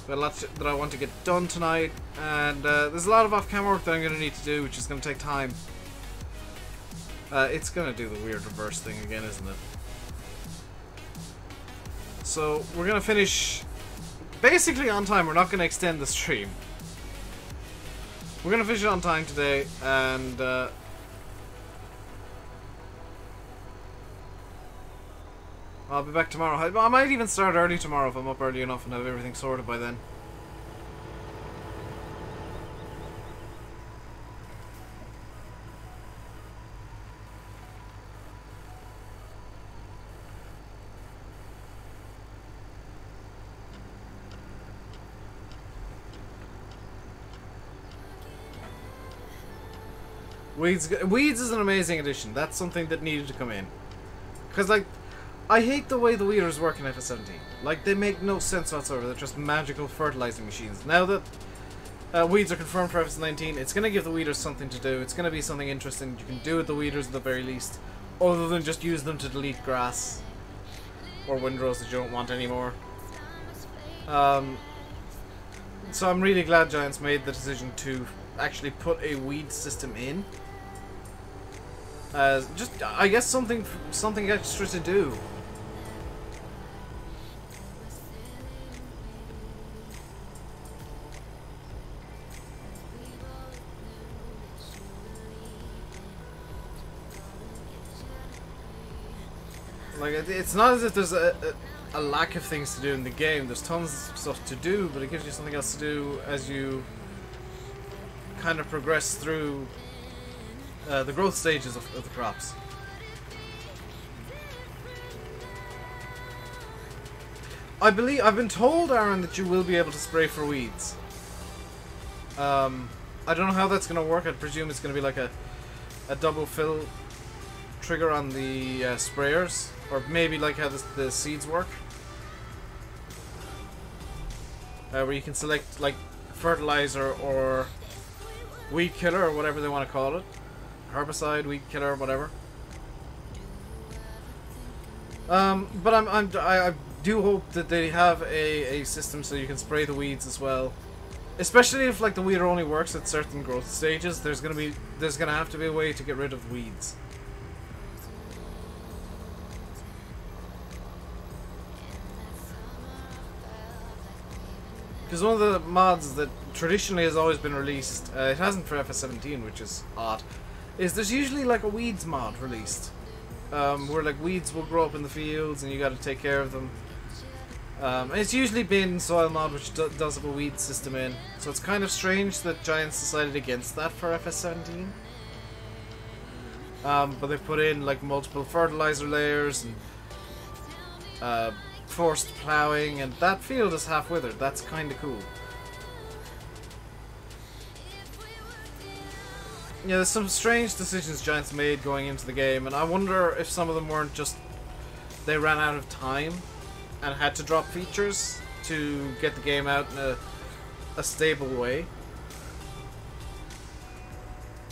Got a lot that I want to get done tonight, and there's a lot of off-camera work that I'm going to need to do, which is going to take time. It's going to do the weird reverse thing again, isn't it? So, we're going to finish basically on time. We're not going to extend the stream. We're going to finish it on time today, and I'll be back tomorrow. I might even start early tomorrow if I'm up early enough and have everything sorted by then. Weeds is an amazing addition. That's something that needed to come in. Because, like, I hate the way the weeders work in FS17. Like, they make no sense whatsoever. They're just magical fertilizing machines. Now that weeds are confirmed for FS19, it's going to give the weeders something to do. It's going to be something interesting you can do with the weeders at the very least, other than just use them to delete grass or windrows that you don't want anymore. So I'm really glad Giants made the decision to actually put a weed system in. Just, I guess, something extra to do. Like, it's not as if there's a lack of things to do in the game. There's tons of stuff to do, but it gives you something else to do as you kind of progress through the growth stages of the crops. I've been told, Aaron, that you will be able to spray for weeds. I don't know how that's going to work. I'd presume it's going to be like a double fill trigger on the sprayers, or maybe like how the seeds work, where you can select like fertilizer or weed killer or whatever they want to call it, herbicide, weed killer, whatever. But I do hope that they have a system so you can spray the weeds as well. Especially if like the weeder only works at certain growth stages, there's gonna have to be a way to get rid of weeds. Because one of the mods that traditionally has always been released, it hasn't for FS17, which is odd, is there's usually like a weeds mod released, where like weeds will grow up in the fields and you got to take care of them. And it's usually been soil mod, which does have a weed system in, so it's kind of strange that Giants decided against that for FS17. But they've put in like multiple fertilizer layers and forced plowing, and that field is half withered. That's kind of cool. Yeah, there's some strange decisions Giants made going into the game, and I wonder if some of them weren't just they ran out of time and had to drop features to get the game out in a stable way.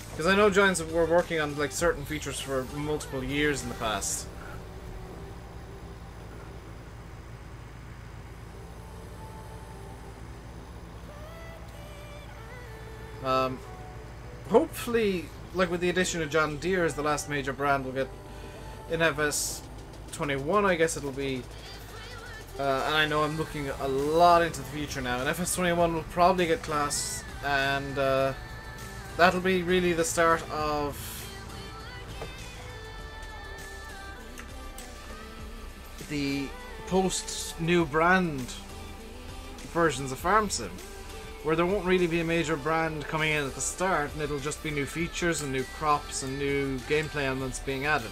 Because I know Giants were working on like certain features for multiple years in the past. Hopefully, like with the addition of John Deere as the last major brand, we'll get in FS21, I guess it'll be. And I know I'm looking a lot into the future now, and FS21 will probably get class, and that'll be really the start of the post-new brand versions of Farm Sim, where there won't really be a major brand coming in at the start, and it'll just be new features and new crops and new gameplay elements being added.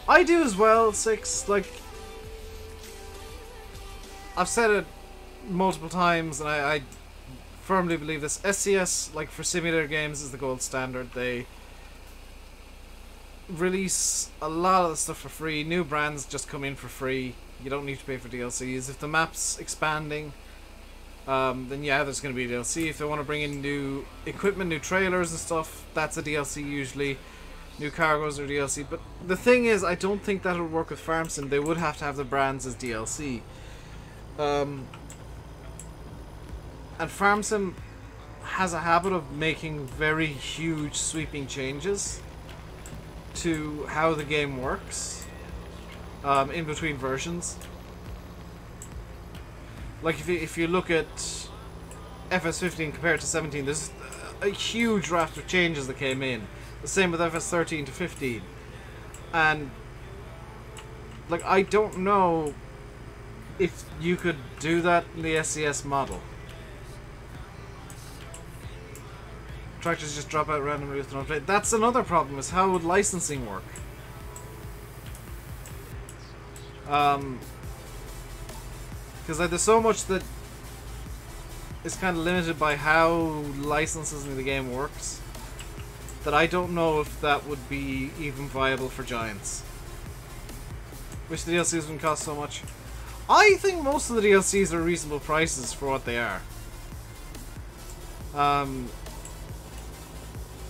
I do as well, 6, like, I've said it multiple times, and I firmly believe this. SCS, like, for simulator games is the gold standard. They release a lot of the stuff for free. New brands just come in for free. You don't need to pay for DLCs. If the map's expanding, then yeah, there's going to be a DLC. If they want to bring in new equipment, new trailers and stuff, that's a DLC usually. New cargoes are DLC. But the thing is, I don't think that'll work with Farm Sim. They would have to have the brands as DLC. And Farm Sim has a habit of making very huge sweeping changes to how the game works in between versions. Like if you look at FS15 compared to 17, there's a huge raft of changes that came in. The same with FS13 to 15. And like, I don't know if you could do that in the SCS model. Tractors just drop out randomly with no update. That's another problem, is how would licensing work? Because like, there's so much that is kind of limited by how licenses in the game works, that I don't know if that would be even viable for Giants. Wish the DLCs wouldn't cost so much. I think most of the DLCs are reasonable prices for what they are.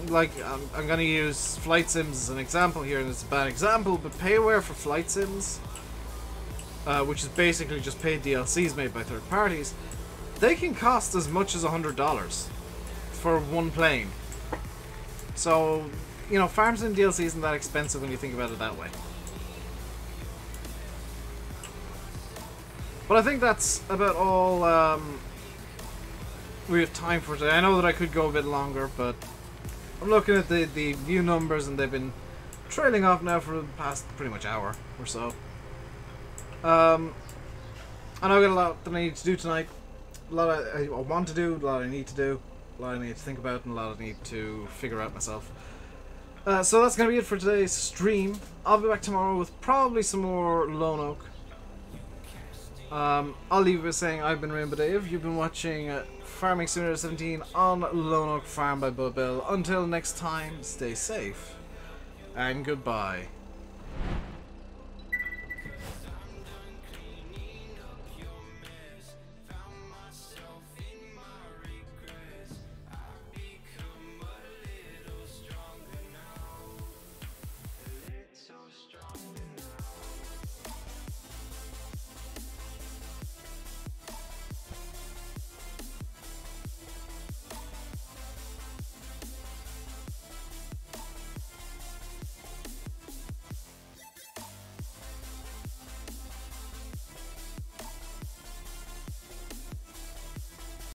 Like, I'm gonna use Flight Sims as an example here, and it's a bad example, but Payware for Flight Sims, which is basically just paid DLCs made by third parties, they can cost as much as $100 for one plane. So, you know, Farm Sim DLC isn't that expensive when you think about it that way. But I think that's about all we have time for today. I know that I could go a bit longer, but I'm looking at the view numbers and they've been trailing off now for the past pretty much hour or so. I know I've got a lot that I need to do tonight. A lot I want to do, a lot I need to do, a lot I need to think about, and a lot I need to figure out myself. So that's going to be it for today's stream. I'll be back tomorrow with probably some more Lone Oak. I'll leave you with saying I've been RainbowDave. You've been watching Farming Simulator 17 on Lone Oak Farm by BulletBill. Until next time, stay safe and goodbye.